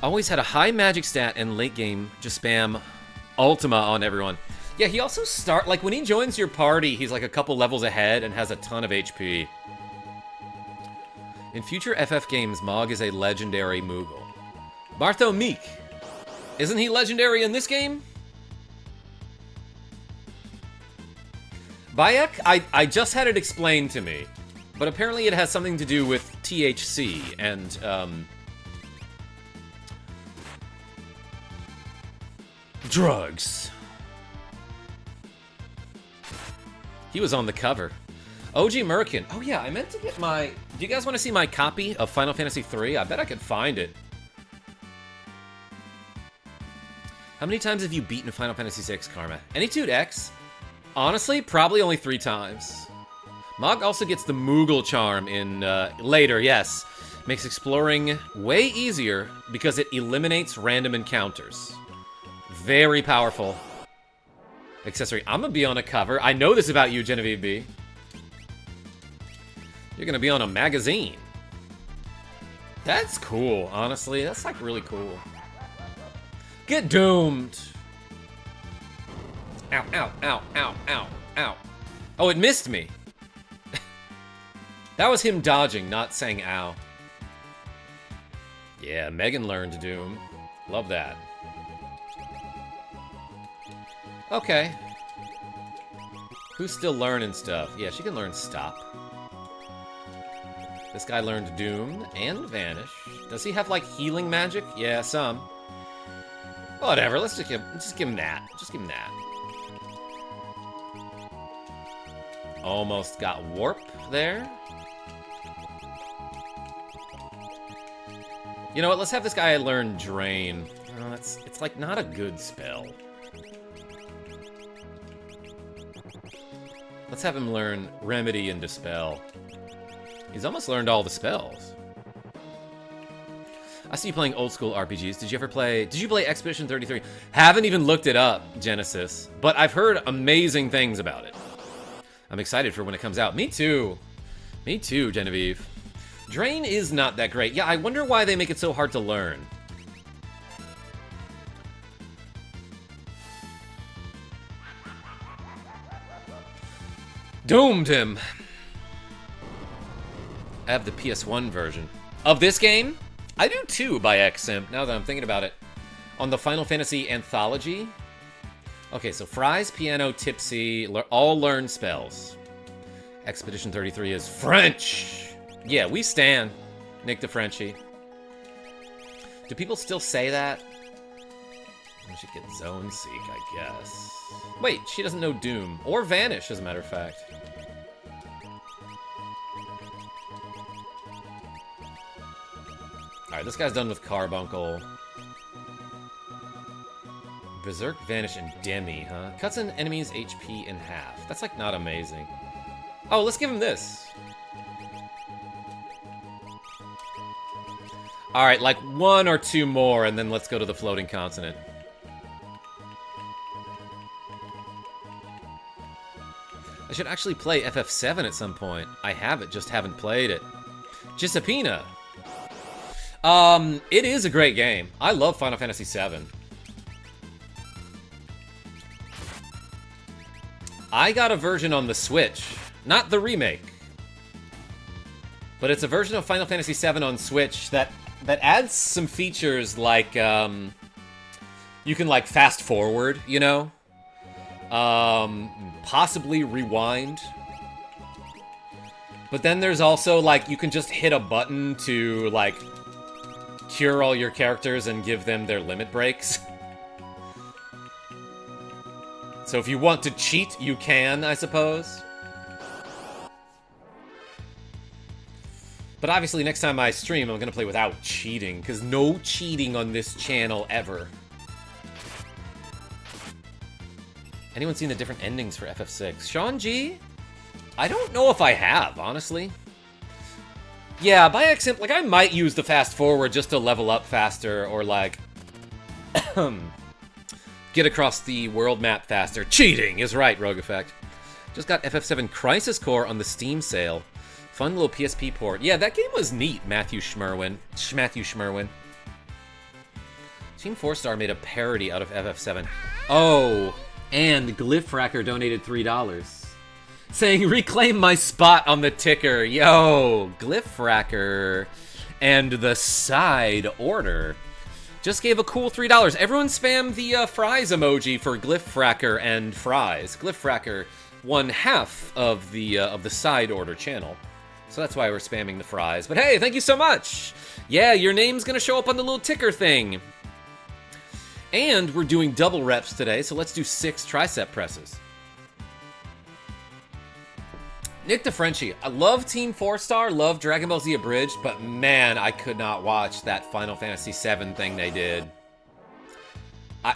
Always had a high magic stat and late game just spam Ultima on everyone. Yeah, he also like when he joins your party, he's like a couple levels ahead and has a ton of HP. In future FF games, Mog is a legendary Moogle. Bartho Meek. Isn't he legendary in this game? Bayek, I just had it explained to me. But apparently it has something to do with THC and, drugs. He was on the cover. OG Merkin. Oh yeah, I meant to get my... Do you guys want to see my copy of Final Fantasy III? I bet I could find it. How many times have you beaten Final Fantasy VI, Karma? Anytude X? Honestly, probably only 3 times. Mog also gets the Moogle charm in later, yes. Makes exploring way easier because it eliminates random encounters. Very powerful accessory. I'm gonna be on a cover. I know this about you, Genevieve B. You're gonna be on a magazine. That's cool, honestly. That's like really cool. Get doomed. Ow, ow, ow, ow, ow, ow. Oh, it missed me. That was him dodging, not saying ow. Yeah, Megan learned Doom. Love that. Okay. Who's still learning stuff? Yeah, she can learn Stop. This guy learned Doom and Vanish. Does he have, like, healing magic? Yeah, some. Whatever, let's just give him that. Just give him that. Almost got Warp there. You know what, let's have this guy learn Drain. Oh, it's like not a good spell. Let's have him learn Remedy and Dispel. He's almost learned all the spells. I see you playing old school RPGs. Did you play Expedition 33? Haven't even looked it up, Genesis, but I've heard amazing things about it. I'm excited for when it comes out. Me too. Me too, Genevieve. Drain is not that great. Yeah, I wonder why they make it so hard to learn. Doomed him. I have the PS1 version. Of this game? I do too, by X-Simp, now that I'm thinking about it. On the Final Fantasy Anthology. Okay, so Fries, Piano, Tipsy, all learn spells. Expedition 33 is French. Yeah, we stan Nick the Frenchie. Do people still say that? I should get Zone Seek, I guess. Wait, she doesn't know Doom. Or Vanish, as a matter of fact. Alright, this guy's done with Carbuncle. Berserk, Vanish, and Demi, huh? Cuts an enemy's HP in half. That's, like, not amazing. Oh, let's give him this. Alright, like, one or two more, and then let's go to the floating continent. I should actually play FF7 at some point. I have it, just haven't played it. Gisapina. It is a great game. I love Final Fantasy VII. I got a version on the Switch. Not the remake. But it's a version of Final Fantasy VII on Switch that adds some features like, you can, like, fast forward, you know? Possibly rewind. But then there's also, like, you can just hit a button to, like, cure all your characters and give them their limit breaks. So if you want to cheat, you can, I suppose. But obviously, next time I stream, I'm gonna play without cheating, because no cheating on this channel ever. Anyone seen the different endings for FF6? Sean G? I don't know if I have, honestly. Yeah, by accident, like, I might use the fast forward just to level up faster, or, like, get across the world map faster. Cheating is right, Rogue Effect. Just got FF7 Crisis Core on the Steam sale. Fun little PSP port. Yeah, that game was neat, Matthew Schmerwin. Team 4-Star made a parody out of FF7. Oh, and Glyphracker donated $3. Saying, reclaim my spot on the ticker. Yo, Glyphracker and the side order just gave a cool $3. Everyone spam the fries emoji for Glyphracker and fries. Glyphracker won half of the side order channel. So that's why we're spamming the fries. But hey, thank you so much. Yeah, your name's gonna show up on the little ticker thing. And we're doing double reps today, so let's do 6 tricep presses. Nick DeFrenchie, I love Team 4-Star, love Dragon Ball Z Abridged, but man, I could not watch that Final Fantasy VII thing they did.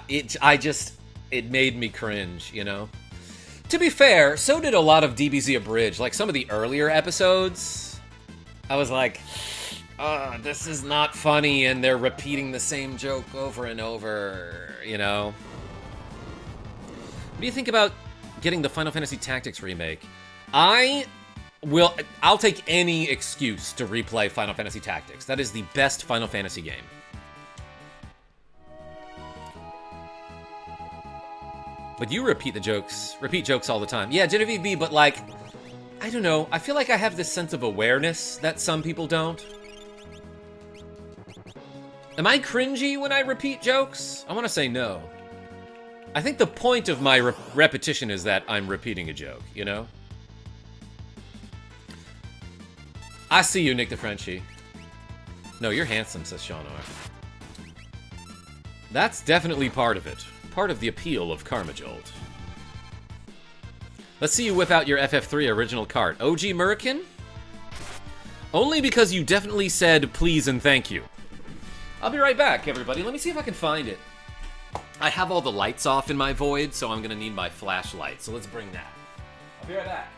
It made me cringe, you know? To be fair, so did a lot of DBZ Abridged. Like, some of the earlier episodes, I was like, this is not funny, and they're repeating the same joke over and over, you know? What do you think about getting the Final Fantasy Tactics remake? I'll take any excuse to replay Final Fantasy Tactics. That is the best Final Fantasy game. But you repeat jokes all the time. Yeah, Genevieve B, but like, I don't know. I feel like I have this sense of awareness that some people don't. Am I cringy when I repeat jokes? I want to say no. I think the point of my repetition is that I'm repeating a joke, you know? I see you, Nick DeFrenchie. No, you're handsome, says Sean R. That's definitely part of it. Part of the appeal of KarmaJolt. Let's see you whip out your FF3 original cart. OG Murican? Only because you definitely said please and thank you. I'll be right back, everybody. Let me see if I can find it. I have all the lights off in my void, so I'm gonna need my flashlight. So let's bring that. I'll be right back.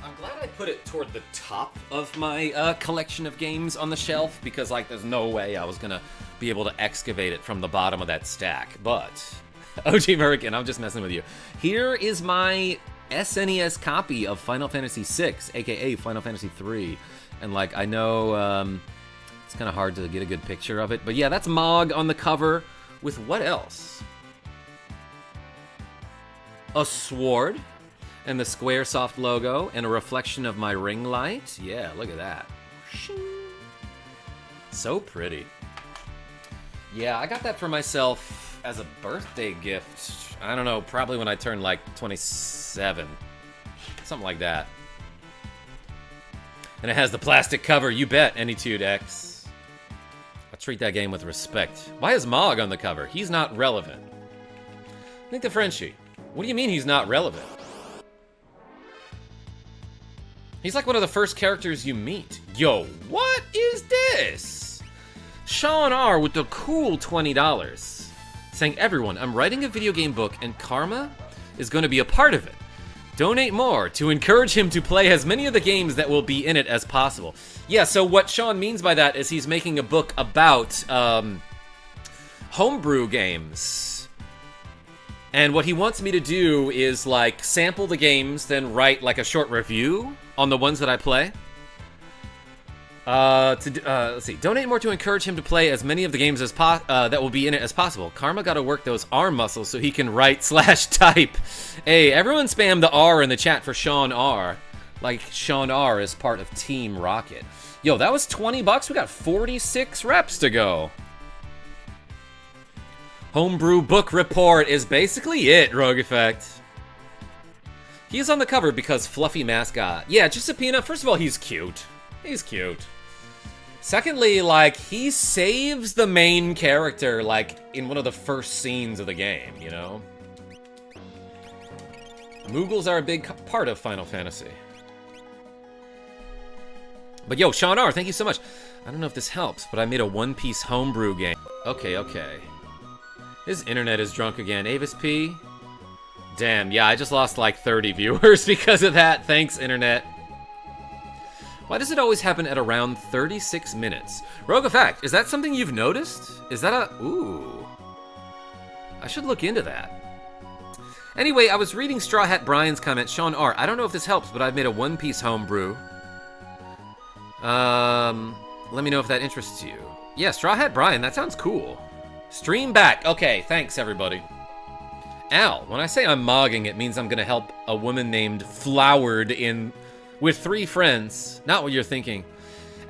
I'm glad I put it toward the top of my collection of games on the shelf, because, like, there's no way I was gonna be able to excavate it from the bottom of that stack, but OG American, I'm just messing with you. Here is my SNES copy of Final Fantasy VI, aka Final Fantasy III. And like, I know it's kind of hard to get a good picture of it, but yeah, that's Mog on the cover with what else? A sword and the Squaresoft logo and a reflection of my ring light. Yeah, look at that. So pretty. Yeah, I got that for myself as a birthday gift. I don't know, probably when I turned like 27. Something like that. And it has the plastic cover, you bet, Anytude-X. I treat that game with respect. Why is Mog on the cover? He's not relevant. Think the Frenchie. What do you mean he's not relevant? He's like one of the first characters you meet. Yo, what is this? Sean R. with the cool $20. Saying, everyone, I'm writing a video game book and Karma is going to be a part of it. Donate more to encourage him to play as many of the games that will be in it as possible. Yeah, so what Sean means by that is he's making a book about homebrew games. And what he wants me to do is, like, sample the games, then write, like, a short review on the ones that I play. Let's see. Donate more to encourage him to play as many of the games as that will be in it as possible. Karma gotta work those arm muscles so he can write/type. Hey, everyone spam the R in the chat for Sean R. Like Sean R is part of Team Rocket. Yo, that was $20. We got 46 reps to go. Homebrew book report is basically it, Rogue Effect. He's on the cover because fluffy mascot. Yeah, Giuseppina, first of all, he's cute. He's cute. Secondly, like, he saves the main character, like, in one of the first scenes of the game, you know? Moogles are a big part of Final Fantasy. But yo, Sean R., thank you so much. I don't know if this helps, but I made a one-piece homebrew game. Okay, okay. His internet is drunk again. Avis P? Damn, yeah, I just lost like 30 viewers because of that. Thanks, internet. Why does it always happen at around 36 minutes? Rogue Effect, is that something you've noticed? Is that a... Ooh. I should look into that. Anyway, I was reading Straw Hat Brian's comment. Sean R., I don't know if this helps, but I've made a one-piece homebrew. Let me know if that interests you. Yeah, Straw Hat Brian, that sounds cool. Stream back. Okay, thanks, everybody. Al, when I say I'm mogging, it means I'm gonna help a woman named Flowered in... with 3 friends. Not what you're thinking.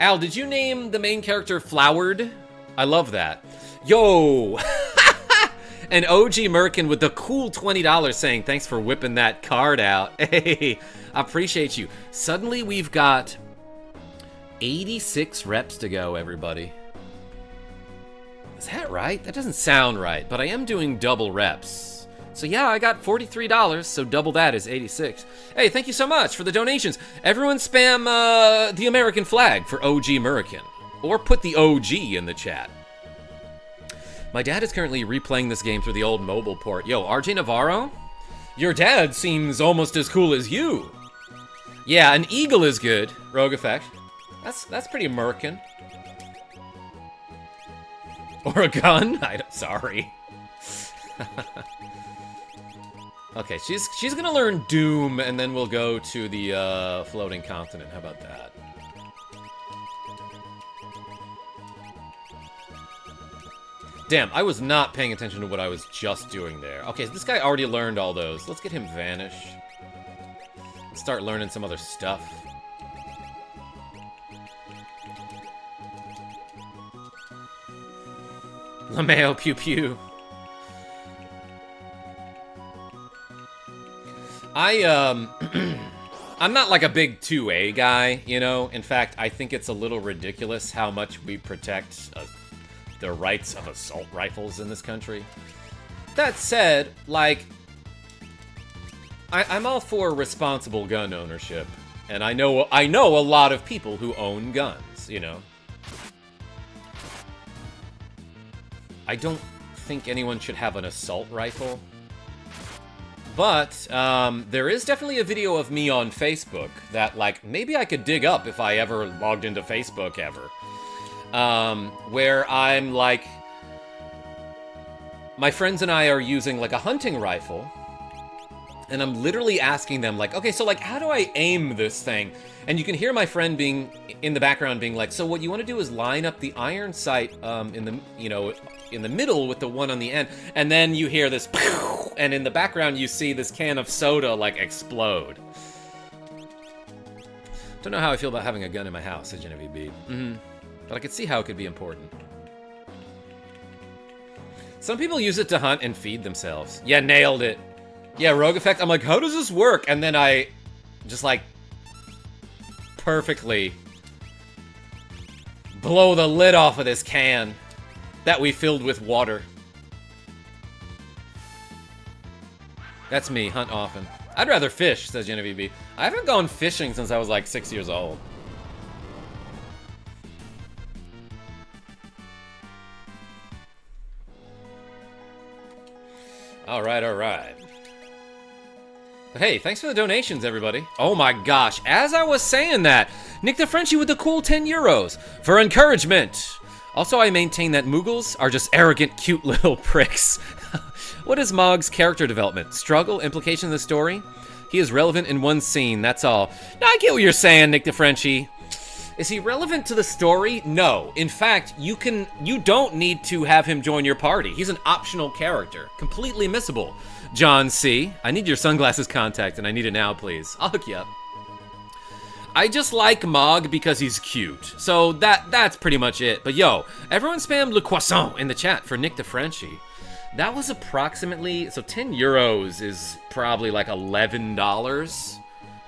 Al, did you name the main character Flowered? I love that. Yo! And OG Merkin with the cool $20 saying, thanks for whipping that card out. Hey, I appreciate you. Suddenly we've got 86 reps to go, everybody. Is that right? That doesn't sound right, but I am doing double reps. So yeah, I got $43, so double that is 86. Hey, thank you so much for the donations. Everyone spam the American flag for OG American. Or put the OG in the chat. My dad is currently replaying this game through the old mobile port. Yo, RJ Navarro? Your dad seems almost as cool as you. Yeah, an eagle is good, Rogue Effect. That's pretty American. Or a gun? Sorry. Okay, she's gonna learn Doom, and then we'll go to the floating continent. How about that? Damn, I was not paying attention to what I was just doing there. Okay, so this guy already learned all those. Let's get him Vanish. Let's start learning some other stuff. LeMayo Pew Pew. I'm not like a big 2A guy, you know? In fact, I think it's a little ridiculous how much we protect the rights of assault rifles in this country. That said, like, I'm all for responsible gun ownership, and I know a lot of people who own guns, you know? I don't think anyone should have an assault rifle. But, there is definitely a video of me on Facebook that, like, maybe I could dig up if I ever logged into Facebook ever. Where I'm, like, my friends and I are using like a hunting rifle, and I'm literally asking them like, okay, so like, how do I aim this thing? And you can hear my friend being in the background being like, so what you want to do is line up the iron sight in the, you know, in the middle with the one on the end, and then you hear this, and in the background you see this can of soda like explode. Don't know how I feel about having a gun in my house, said Genevieve B. But I could see how it could be important. Some people use it to hunt and feed themselves. Yeah, nailed it. Yeah, Rogue Effect. I'm like, how does this work? And then I just like perfectly blow the lid off of this can that we filled with water. That's me, hunt often. I'd rather fish, says Genevieve B. I haven't gone fishing since I was like 6 years old. All right. But hey, thanks for the donations, everybody. Oh my gosh, as I was saying that, Nick the Frenchie with the cool 10 euros for encouragement. Also, I maintain that Mughals are just arrogant, cute little pricks. What is Mog's character development? Struggle? Implication of the story? He is relevant in one scene, that's all. Now, I get what you're saying, Nick the Frenchie. Is he relevant to the story? No. In fact, you don't need to have him join your party. He's an optional character. Completely missable. John C., I need your sunglasses contact, and I need it now, please. I'll hook you up. I just like Mog because he's cute. So that's pretty much it. But yo, everyone spam Le Croissant in the chat for Nick the Frenchie. That was approximately, so 10 euros is probably like $11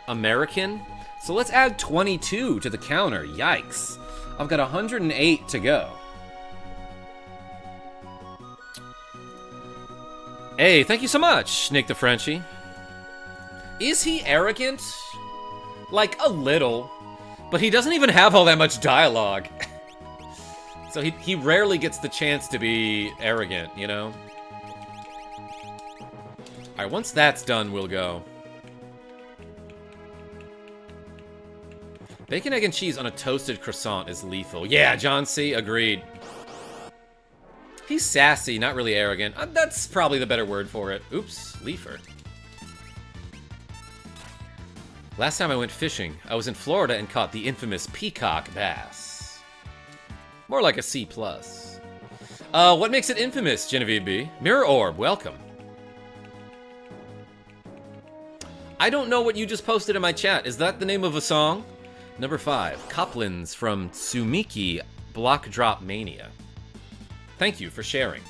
American. So let's add 22 to the counter. Yikes. I've got 108 to go. Hey, thank you so much, Nick the Frenchie. Is he arrogant? Like, a little. But he doesn't even have all that much dialogue. So he rarely gets the chance to be arrogant, you know? Alright, once that's done, we'll go. Bacon, egg, and cheese on a toasted croissant is lethal. Yeah, John C., agreed. He's sassy, not really arrogant. That's probably the better word for it. Oops, leafer. Last time I went fishing, I was in Florida and caught the infamous peacock bass. More like a C+. What makes it infamous, Genevieve B? Mirror Orb, welcome. I don't know what you just posted in my chat. Is that the name of a song? Number 5, Coplands from Tsumiki Block Drop Mania. Thank you for sharing.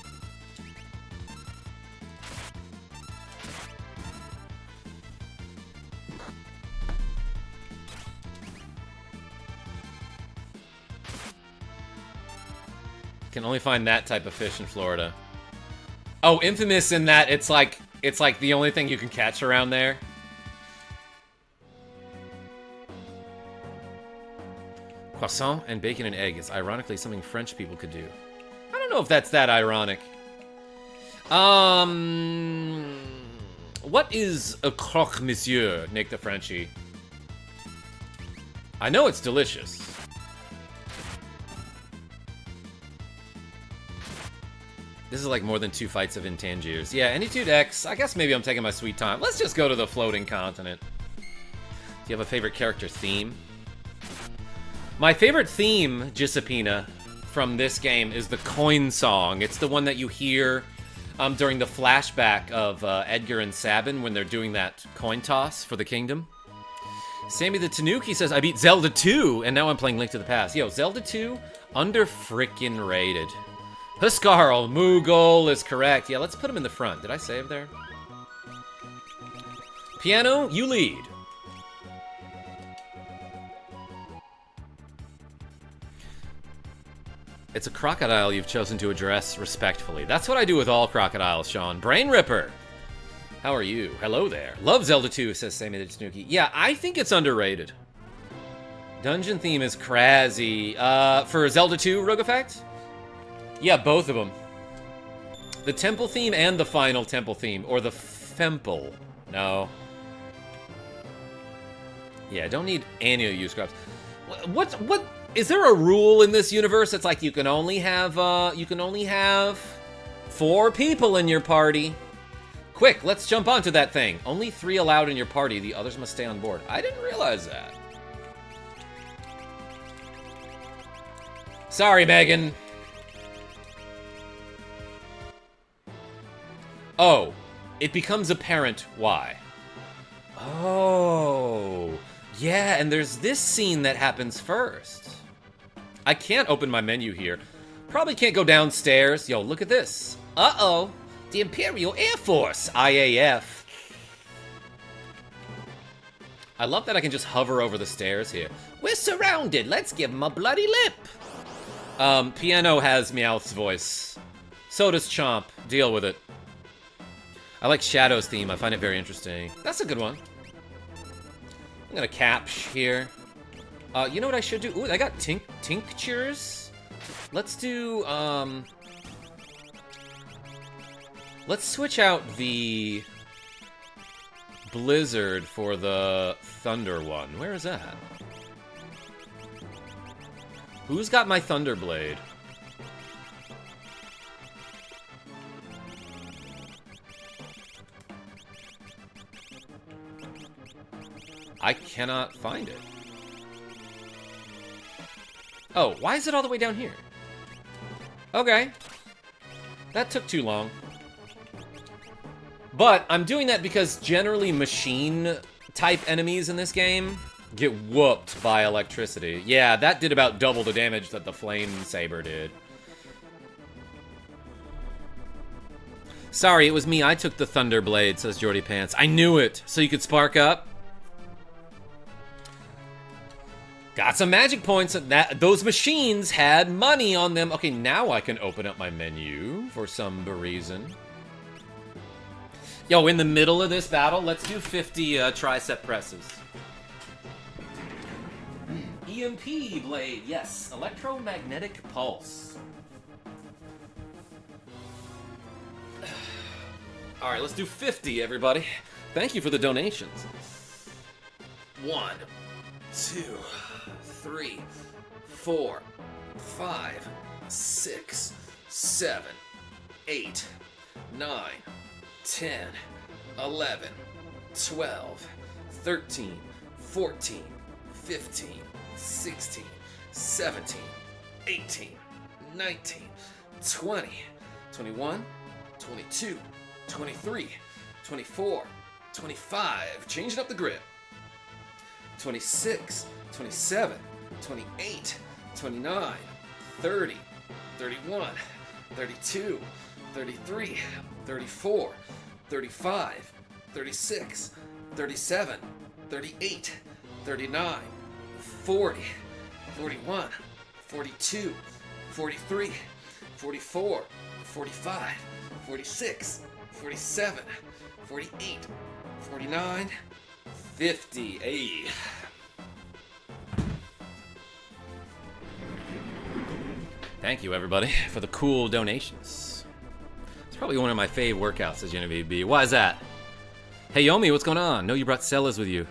Can only find that type of fish in Florida. Oh, infamous in that it's like the only thing you can catch around there. Croissant and bacon and egg is ironically something French people could do. I don't know if that's that ironic. What is a croque monsieur, Nick the Frenchie? I know it's delicious. This is like more than 2 fights of in Tangiers. Yeah, Anytude X, I guess maybe I'm taking my sweet time. Let's just go to the floating continent. Do you have a favorite character theme? My favorite theme, Giuseppina, from this game is the coin song. It's the one that you hear during the flashback of Edgar and Sabin when they're doing that coin toss for the kingdom. Sammy the Tanuki says, I beat Zelda 2, and now I'm playing Link to the Past. Yo, Zelda 2, under frickin' rated. Huskarl, Moogle is correct. Yeah, let's put him in the front. Did I save there? Piano, you lead. It's a crocodile you've chosen to address respectfully. That's what I do with all crocodiles, Sean. Brain Ripper. How are you? Hello there. Love Zelda 2, says Sammy the Tanuki. Yeah, I think it's underrated. Dungeon theme is crazy. For Zelda 2, Rogue Effect? Yeah, both of them. The temple theme and the final temple theme. Or the Femple. No. Yeah, don't need annual use scrubs. What is there a rule in this universe? It's like you can only have 4 people in your party. Quick, let's jump onto that thing. Only 3 allowed in your party. The others must stay on board. I didn't realize that. Sorry, Megan. Oh, it becomes apparent why. Oh, yeah, and there's this scene that happens first. I can't open my menu here. Probably can't go downstairs. Yo, look at this. Uh-oh. The Imperial Air Force, IAF. I love that I can just hover over the stairs here. We're surrounded. Let's give them a bloody lip. Piano has Meowth's voice. So does Chomp. Deal with it. I like Shadow's theme. I find it very interesting. That's a good one. I'm gonna capsh here. You know what I should do? Ooh, I got tinctures. Let's do, let's switch out the Blizzard for the Thunder one. Where is that? Who's got my Thunderblade? I cannot find it. Oh, why is it all the way down here? Okay. That took too long. But I'm doing that because generally machine-type enemies in this game get whooped by electricity. Yeah, that did about double the damage that the Flame Saber did. Sorry, it was me. I took the Thunderblade, says Jordy Pants. I knew it. So you could spark up? Got some magic points. Those machines had money on them. Okay, now I can open up my menu for some reason. Yo, in the middle of this battle, let's do 50 tricep presses. EMP blade, yes. Electromagnetic pulse. All right, let's do 50, everybody. Thank you for the donations. 1, 2, 3, 4, 5, 6, 7, 8, 9, 10, 11, 12, 13, 14, 15, 16, 17, 18, 19, 20, 21, 22, 23, 24, 25, changing up the grip, 26, 27, 28, 29, 30, 31, 32, 33, 34, 35, 36, 37, 38, 39, 40, 41, 42, 43, 44, 45, 46, 47, 48, 49, 50. Hey. Thank you, everybody, for the cool donations. It's probably one of my fave workouts, says Genevieve B. Why is that? Hey, Yomi, what's going on? Know you brought Celas with you.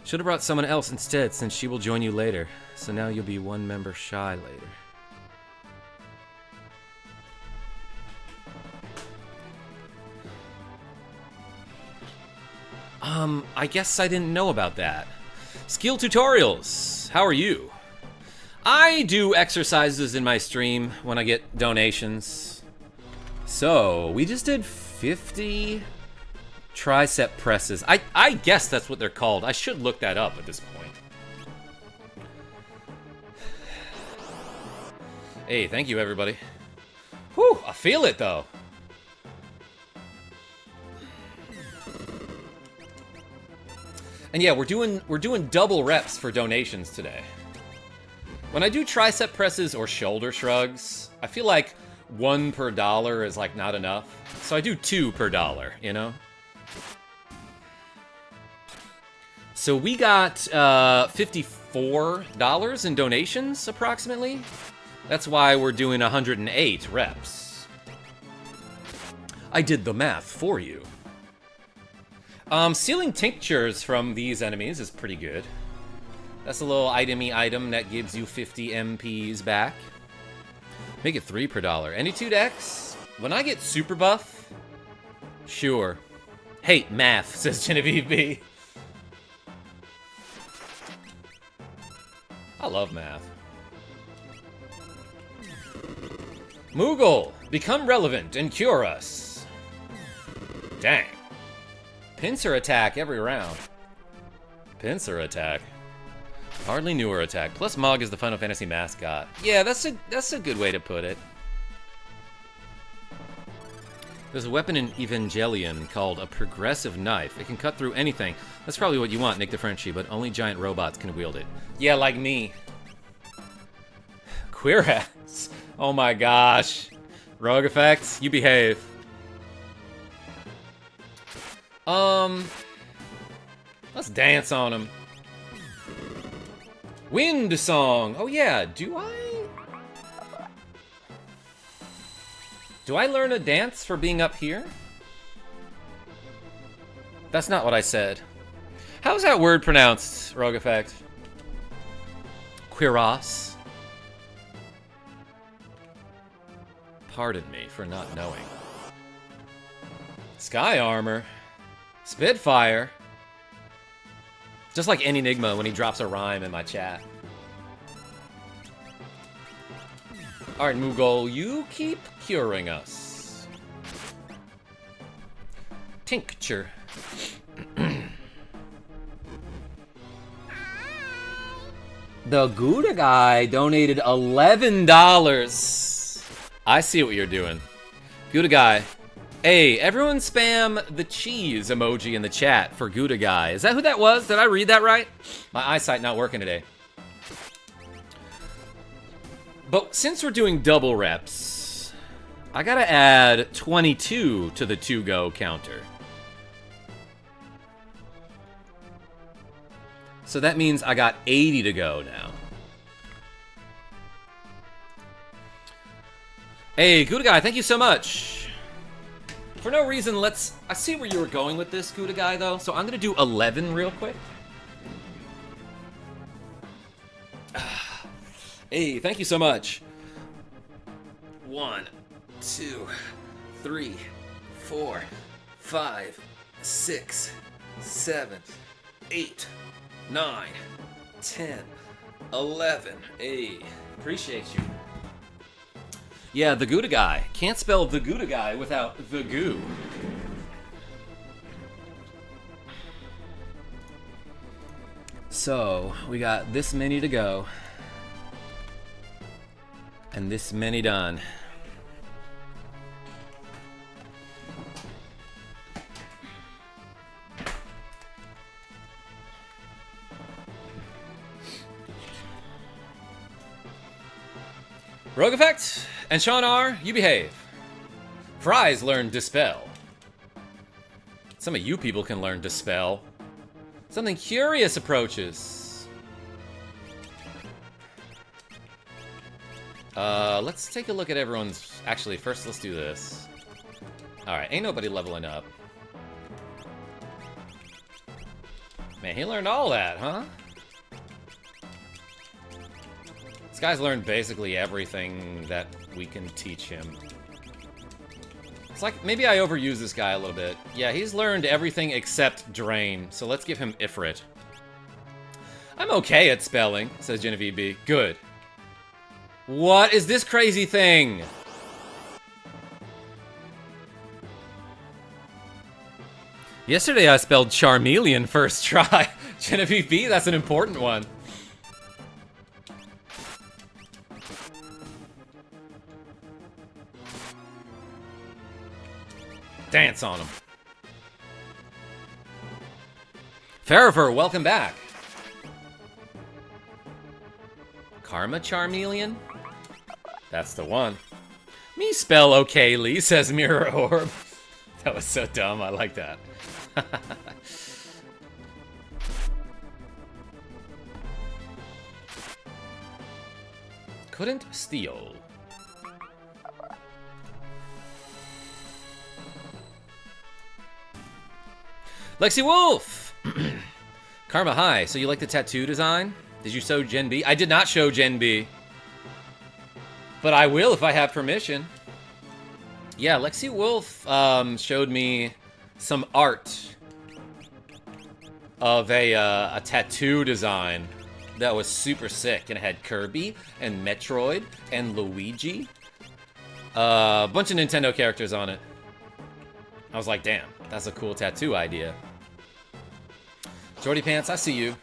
Should have brought someone else instead, since she will join you later. So now you'll be one member shy later. I guess I didn't know about that. Skill tutorials. How are you? I do exercises in my stream when I get donations. So, we just did 50 tricep presses. I guess that's what they're called. I should look that up at this point. Hey, thank you, everybody. Whew, I feel it, though. And yeah, we're doing double reps for donations today. When I do tricep presses or shoulder shrugs, I feel like 1 per dollar is like not enough. So I do 2 per dollar, you know? So we got $54 in donations, approximately. That's why we're doing 108 reps. I did the math for you. Stealing tinctures from these enemies is pretty good. That's a little itemy item that gives you 50 MPs back. Make it 3 per dollar. Any 2 decks? When I get super buff, sure. Hate math, says Genevieve B. I love math. Moogle, become relevant and cure us. Dang. Pincer attack every round. Pincer attack. Hardly newer attack. Plus Mog is the Final Fantasy mascot. Yeah, that's a good way to put it. There's a weapon in Evangelion called a progressive knife. It can cut through anything. That's probably what you want, Nick DeFrenchie, but only giant robots can wield it. Yeah, like me. Queer ass. Oh my gosh. Rogue effects, you behave. Let's dance on him. Wind song. Oh yeah, do I learn a dance for being up here? That's not what I said. How's that word pronounced, Rogue Effect? Quiros? Pardon me for not knowing. Sky armor. Spitfire. Just like Enigma when he drops a rhyme in my chat. Alright, Moogle, you keep curing us. Tincture. The Gouda guy donated $11. I see what you're doing. Gouda guy. Hey, everyone spam the cheese emoji in the chat for Gouda guy. Is that who that was? Did I read that right? My eyesight not working today. But since we're doing double reps, I gotta add 22 to the to-go counter. So that means I got 80 to go now. Hey, Gouda guy, thank you so much. For no reason, I see where you were going with this, Gouda guy, though. So I'm gonna do 11 real quick. Hey, thank you so much. 1, 2, 3, 4, 5, 6, 7, 8, 9, 10, 11. Hey, appreciate you. Yeah, the Gouda guy. Can't spell the Gouda guy without the goo. So, we got this many to go. And this many done. Rogue Effect and Sean R., you behave. Fries learn Dispel. Some of you people can learn Dispel. Something curious approaches. Let's take a look at everyone's... Actually, first let's do this. Alright, ain't nobody leveling up. Man, he learned all that, huh? This guy's learned basically everything that we can teach him. It's like, maybe I overuse this guy a little bit. Yeah, he's learned everything except Drain, so let's give him Ifrit. I'm okay at spelling, says Genevieve B. Good. What is this crazy thing? Yesterday I spelled Charmeleon first try. Genevieve B, that's an important one. Dance on him. Farriver, welcome back. Karma Charmeleon? That's the one. Me spell okay, Lee, says Mirror Orb. That was so dumb, I like that. Couldn't steal. Lexi Wolf! Karma, hi. So you like the tattoo design? Did you show Gen B? I did not show Gen B. But I will if I have permission. Yeah, Lexi Wolf showed me some art of a tattoo design that was super sick, and it had Kirby and Metroid and Luigi. A bunch of Nintendo characters on it. I was like, damn, that's a cool tattoo idea. Jordy Pants, I see you.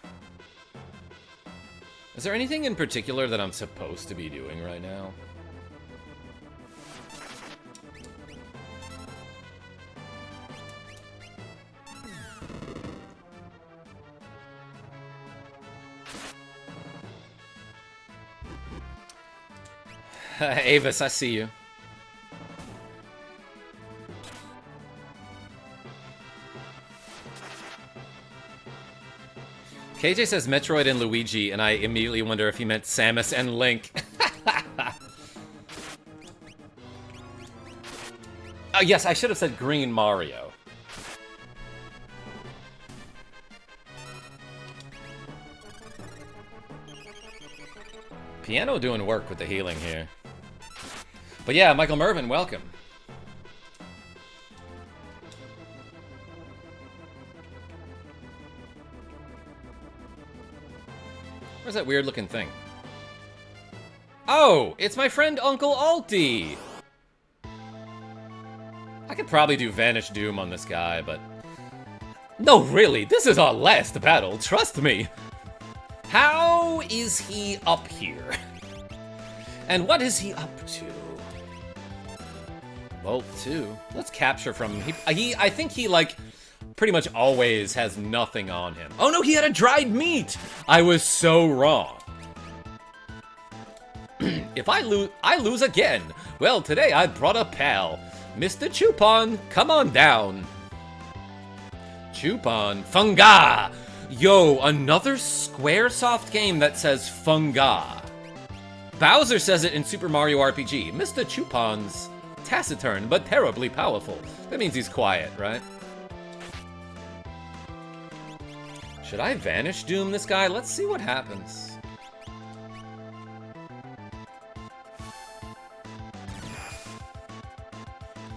Is there anything in particular that I'm supposed to be doing right now? Avis, I see you. KJ says Metroid and Luigi, and I immediately wonder if he meant Samus and Link. Oh, yes, I should have said Green Mario. Piano doing work with the healing here. But yeah, Michael Mervin, welcome. Where's that weird looking thing? Oh, it's my friend Uncle Alti! I could probably do Vanish Doom on this guy, but... No, really, this is our last battle, trust me! How is he up here? And what is he up to? Bolt 2. Let's capture from him. I think he, like, pretty much always has nothing on him. Oh no, he had a dried meat! I was so wrong. If I lose again. Well, today I brought a pal. Mr. Chupon, come on down. Chupon, Funga! Yo, another Squaresoft game that says Funga. Bowser says it in Super Mario RPG. Mr. Chupon's taciturn, but terribly powerful. That means he's quiet, right? Should I Vanish Doom this guy? Let's see what happens.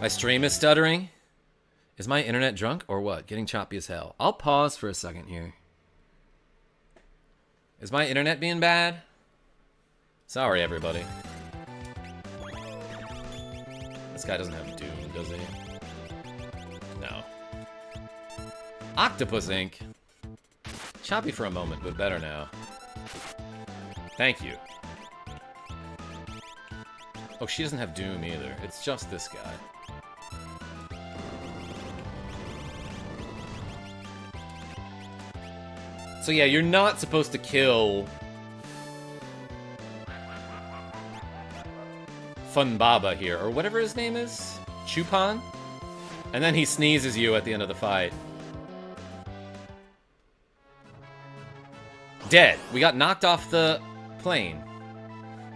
My stream is stuttering. Is my internet drunk or what? Getting choppy as hell. I'll pause for a second here. Is my internet being bad? Sorry, everybody. This guy doesn't have Doom, does he? No. Octopus Inc. Choppy for a moment, but better now. Thank you. Oh, she doesn't have Doom either. It's just this guy. So yeah, you're not supposed to kill Fun Baba here, or whatever his name is. Chupon? And then he sneezes you at the end of the fight. Dead. We got knocked off the plane.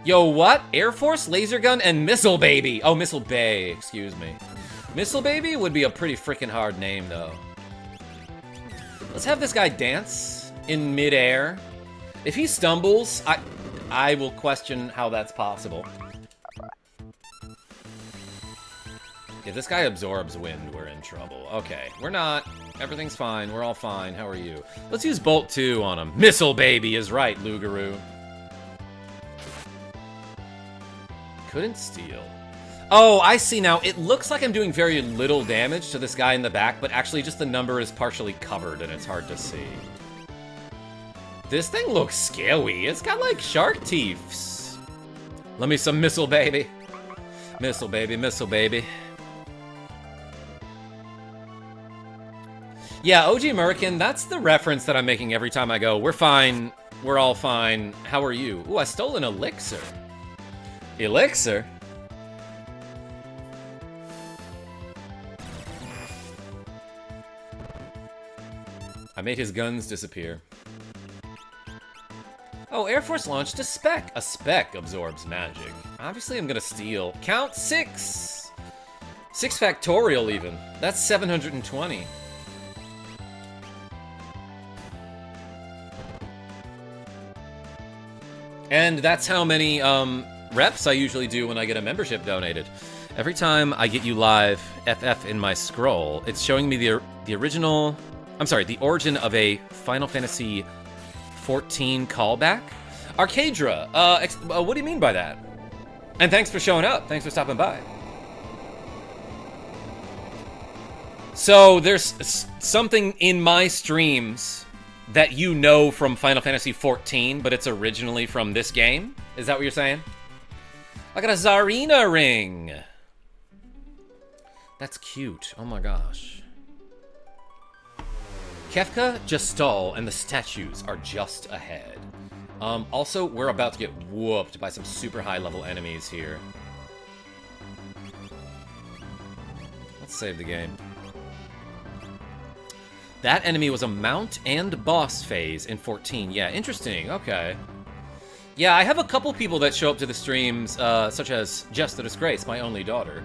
Yo, what? Air Force, Laser Gun, and Missile Baby. Oh, Missile Bay, excuse me. Missile Baby would be a pretty freaking hard name, though. Let's have this guy dance in midair. If he stumbles, I will question how that's possible. If this guy absorbs wind, we're in trouble. Okay, we're not. Everything's fine. We're all fine. How are you? Let's use Bolt 2 on him. Missile Baby is right, Lugaroo. Couldn't steal. Oh, I see now. It looks like I'm doing very little damage to this guy in the back, but actually just the number is partially covered and it's hard to see. This thing looks scary. It's got like shark teeth. Let me some Missile Baby. Missile Baby, Missile Baby. Yeah, OG American, that's the reference that I'm making every time I go. We're fine. We're all fine. How are you? Ooh, I stole an elixir. Elixir? I made his guns disappear. Oh, Air Force launched a spec. A spec absorbs magic. Obviously, I'm gonna steal. Count 6! 6 factorial, even. That's 720. And that's how many reps I usually do when I get a membership donated. Every time I get you live FF in my scroll, it's showing me the original... I'm sorry, the origin of a Final Fantasy 14 callback? Arcadra, what do you mean by that? And thanks for showing up. Thanks for stopping by. So there's something in my streams that you know from Final Fantasy 14, but it's originally from this game? Is that what you're saying? I got a Zarina ring. That's cute. Oh my gosh. Kefka, Gestal, and the statues are just ahead. Also, we're about to get whooped by some super high level enemies here. Let's save the game. That enemy was a mount and boss phase in 14. Yeah, interesting. Okay. Yeah, I have a couple people that show up to the streams, such as Jess the Disgrace, my only daughter,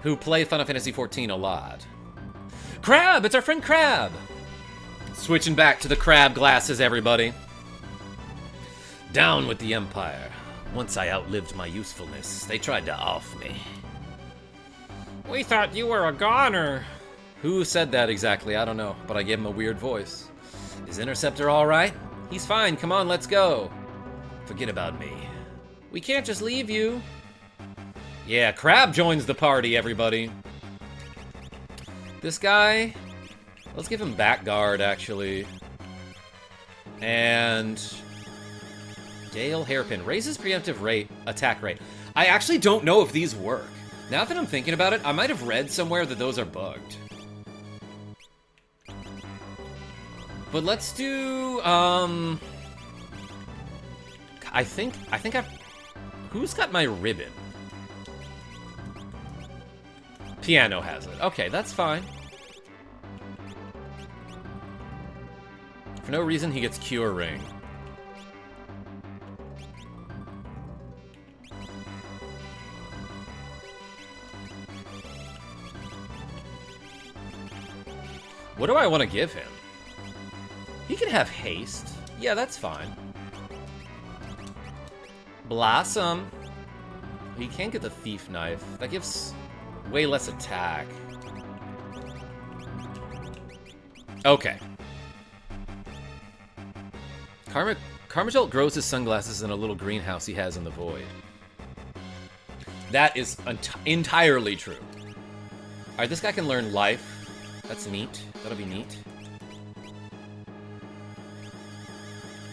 who play Final Fantasy 14 a lot. Crab! It's our friend Crab! Switching back to the crab glasses, everybody. Down with the Empire. Once I outlived my usefulness, they tried to off me. We thought you were a goner. Who said that exactly? I don't know, but I gave him a weird voice. Is Interceptor alright? He's fine, come on, let's go. Forget about me. We can't just leave you. Yeah, Crab joins the party, everybody. This guy, let's give him back guard, actually. And Dale Hairpin raises preemptive rate, attack rate. I actually don't know if these work. Now that I'm thinking about it, I might have read somewhere that those are bugged. But let's do, I think I've... Who's got my ribbon? Piano has it. Okay, that's fine. For no reason, he gets Cure Ring. What do I want to give him? He can have haste. Yeah, that's fine. Blossom. He can't get the thief knife. That gives way less attack. Okay. KarmaJolt grows his sunglasses in a little greenhouse he has in the void. That is entirely true. Alright, this guy can learn life. That's neat. That'll be neat.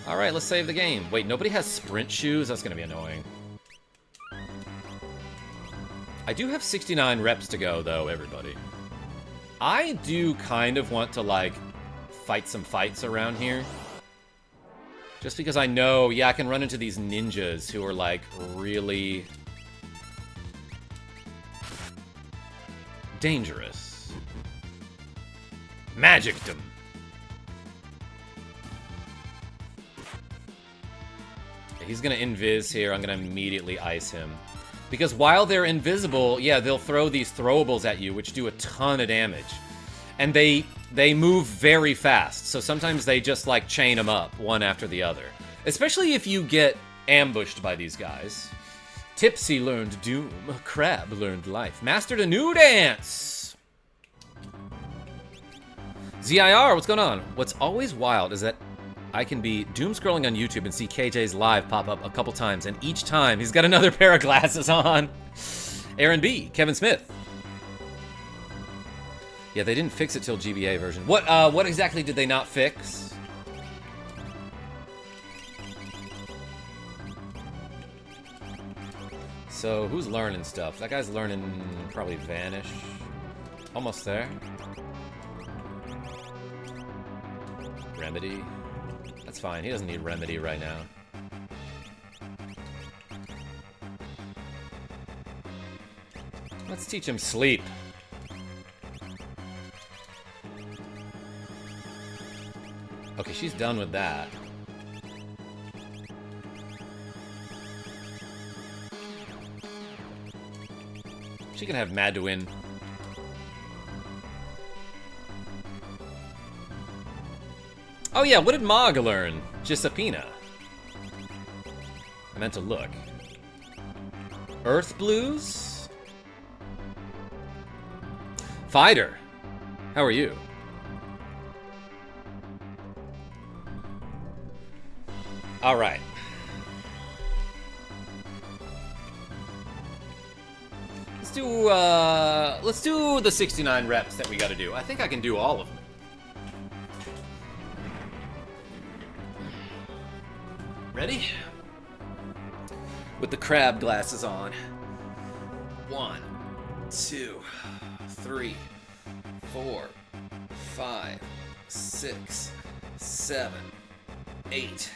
Alright, let's save the game. Wait, nobody has sprint shoes? That's gonna be annoying. I do have 69 reps to go, though, everybody. I do kind of want to, like, fight some fights around here. Just because I know, yeah, I can run into these ninjas who are, like, really dangerous. Magicdom. He's gonna invis here. I'm gonna immediately ice him. Because while they're invisible, yeah, they'll throw these throwables at you, which do a ton of damage. And they move very fast, so sometimes they just, like, chain them up, one after the other. Especially if you get ambushed by these guys. Tipsy learned Doom. Crab learned life. Mastered a new dance! ZIR, what's going on? What's always wild is that I can be doom scrolling on YouTube and see KJ's live pop up a couple times, and each time he's got another pair of glasses on. Aaron B, Kevin Smith. Yeah, they didn't fix it till GBA version. What exactly did they not fix? So, who's learning stuff? That guy's learning probably Vanish. Almost there. Remedy. That's fine, he doesn't need Remedy right now. Let's teach him sleep. Okay, she's done with that. She can have Mad to win. Oh yeah, what did Mog learn? Gisapina. I meant to look. Earth Blues? Fighter, how are you? All right. Let's do the 69 reps that we got to do. I think I can do all of them. Ready? With the crab glasses on. 1, 2, 3, 4, 5, 6, 7, 8,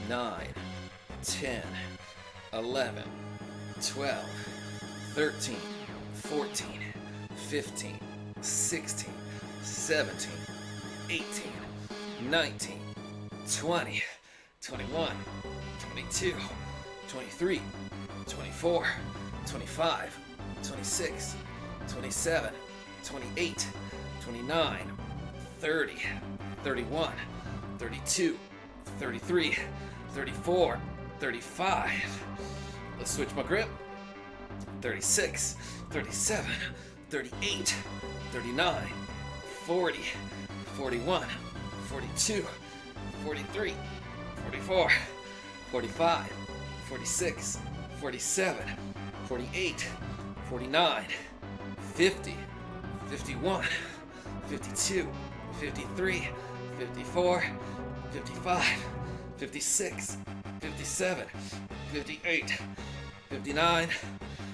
9, 10, 11, 12, 13, 14, 15, 16, 17, 18, 19, 20, 21, 22, 23, 24, 25, 26, 27, 28, 29, 30, 31, 32, 33, 34, 35. Let's switch my grip. 36, 37, 38, 39, 40, 41, 42, 43, 44, 45, 46, 47, 48, 49, 50, 51, 52, 53, 54, 55, 56, 57, 58, 59,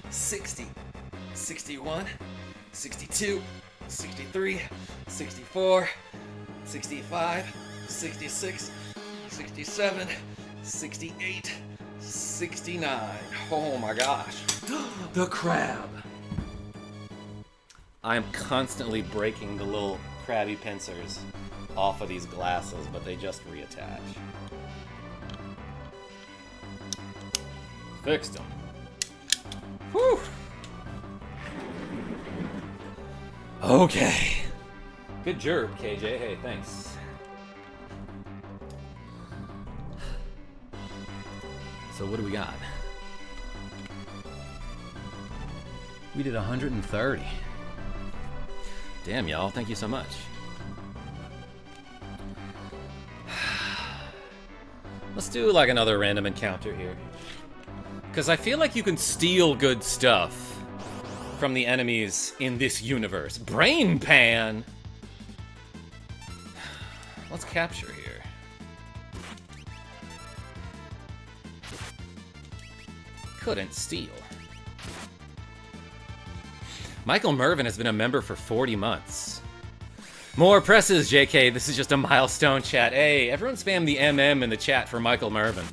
60, 61, 62, 63, 64, 65, 66, 67, 68, 69. Oh my gosh. The crab. I'm constantly breaking the little crabby pincers off of these glasses, but they just reattach. Fixed them. Whew. Okay. Good job, KJ. Hey, thanks. So what do we got? We did 130. Damn, y'all. Thank you so much. Let's do like another random encounter here. Because I feel like you can steal good stuff from the enemies in this universe. Brain pan! Let's capture here. Couldn't steal. Michael Mervin has been a member for 40 months. More presses, JK. This is just a milestone chat. Hey, everyone spam the MM in the chat for Michael Mervin.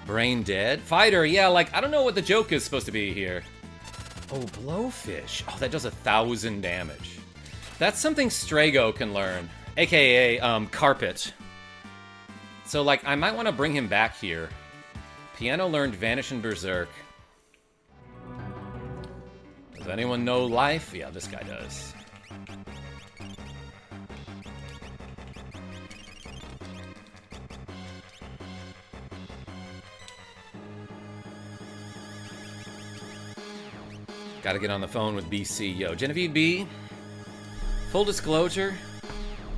Brain dead? Fighter, yeah, like, I don't know what the joke is supposed to be here. Oh, blowfish. Oh, that does 1,000 damage. That's something Strago can learn, aka Carpet. So, like, I might want to bring him back here. Piano learned Vanish and Berserk. Does anyone know Life? Yeah, this guy does. Gotta get on the phone with BC. Yo, Genevieve B, full disclosure,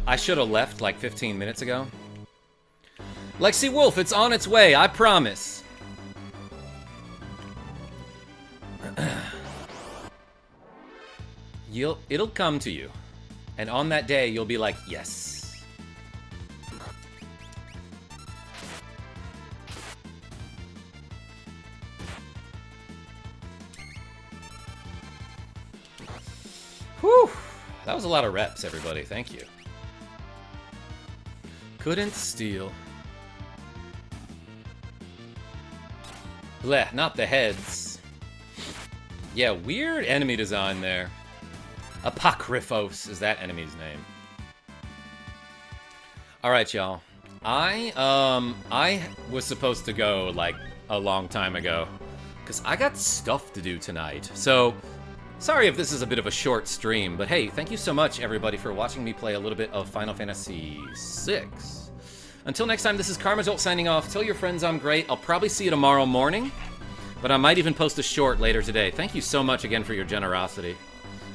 I should have left like 15 minutes ago. Lexi Wolf, it's on its way, I promise. It'll come to you. And on that day, you'll be like, yes. Whew. That was a lot of reps, everybody. Thank you. Couldn't steal. Bleh, not the heads. Yeah, weird enemy design there. Apocryphos is that enemy's name. Alright, y'all. I was supposed to go, like, a long time ago. Because I got stuff to do tonight. So, sorry if this is a bit of a short stream. But hey, thank you so much, everybody, for watching me play a little bit of Final Fantasy VI. Until next time, this is KarmaJolt signing off. Tell your friends I'm great. I'll probably see you tomorrow morning. But I might even post a short later today. Thank you so much again for your generosity.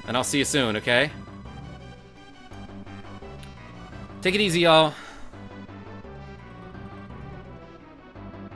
and I'll see you soon, okay? Take it easy, y'all.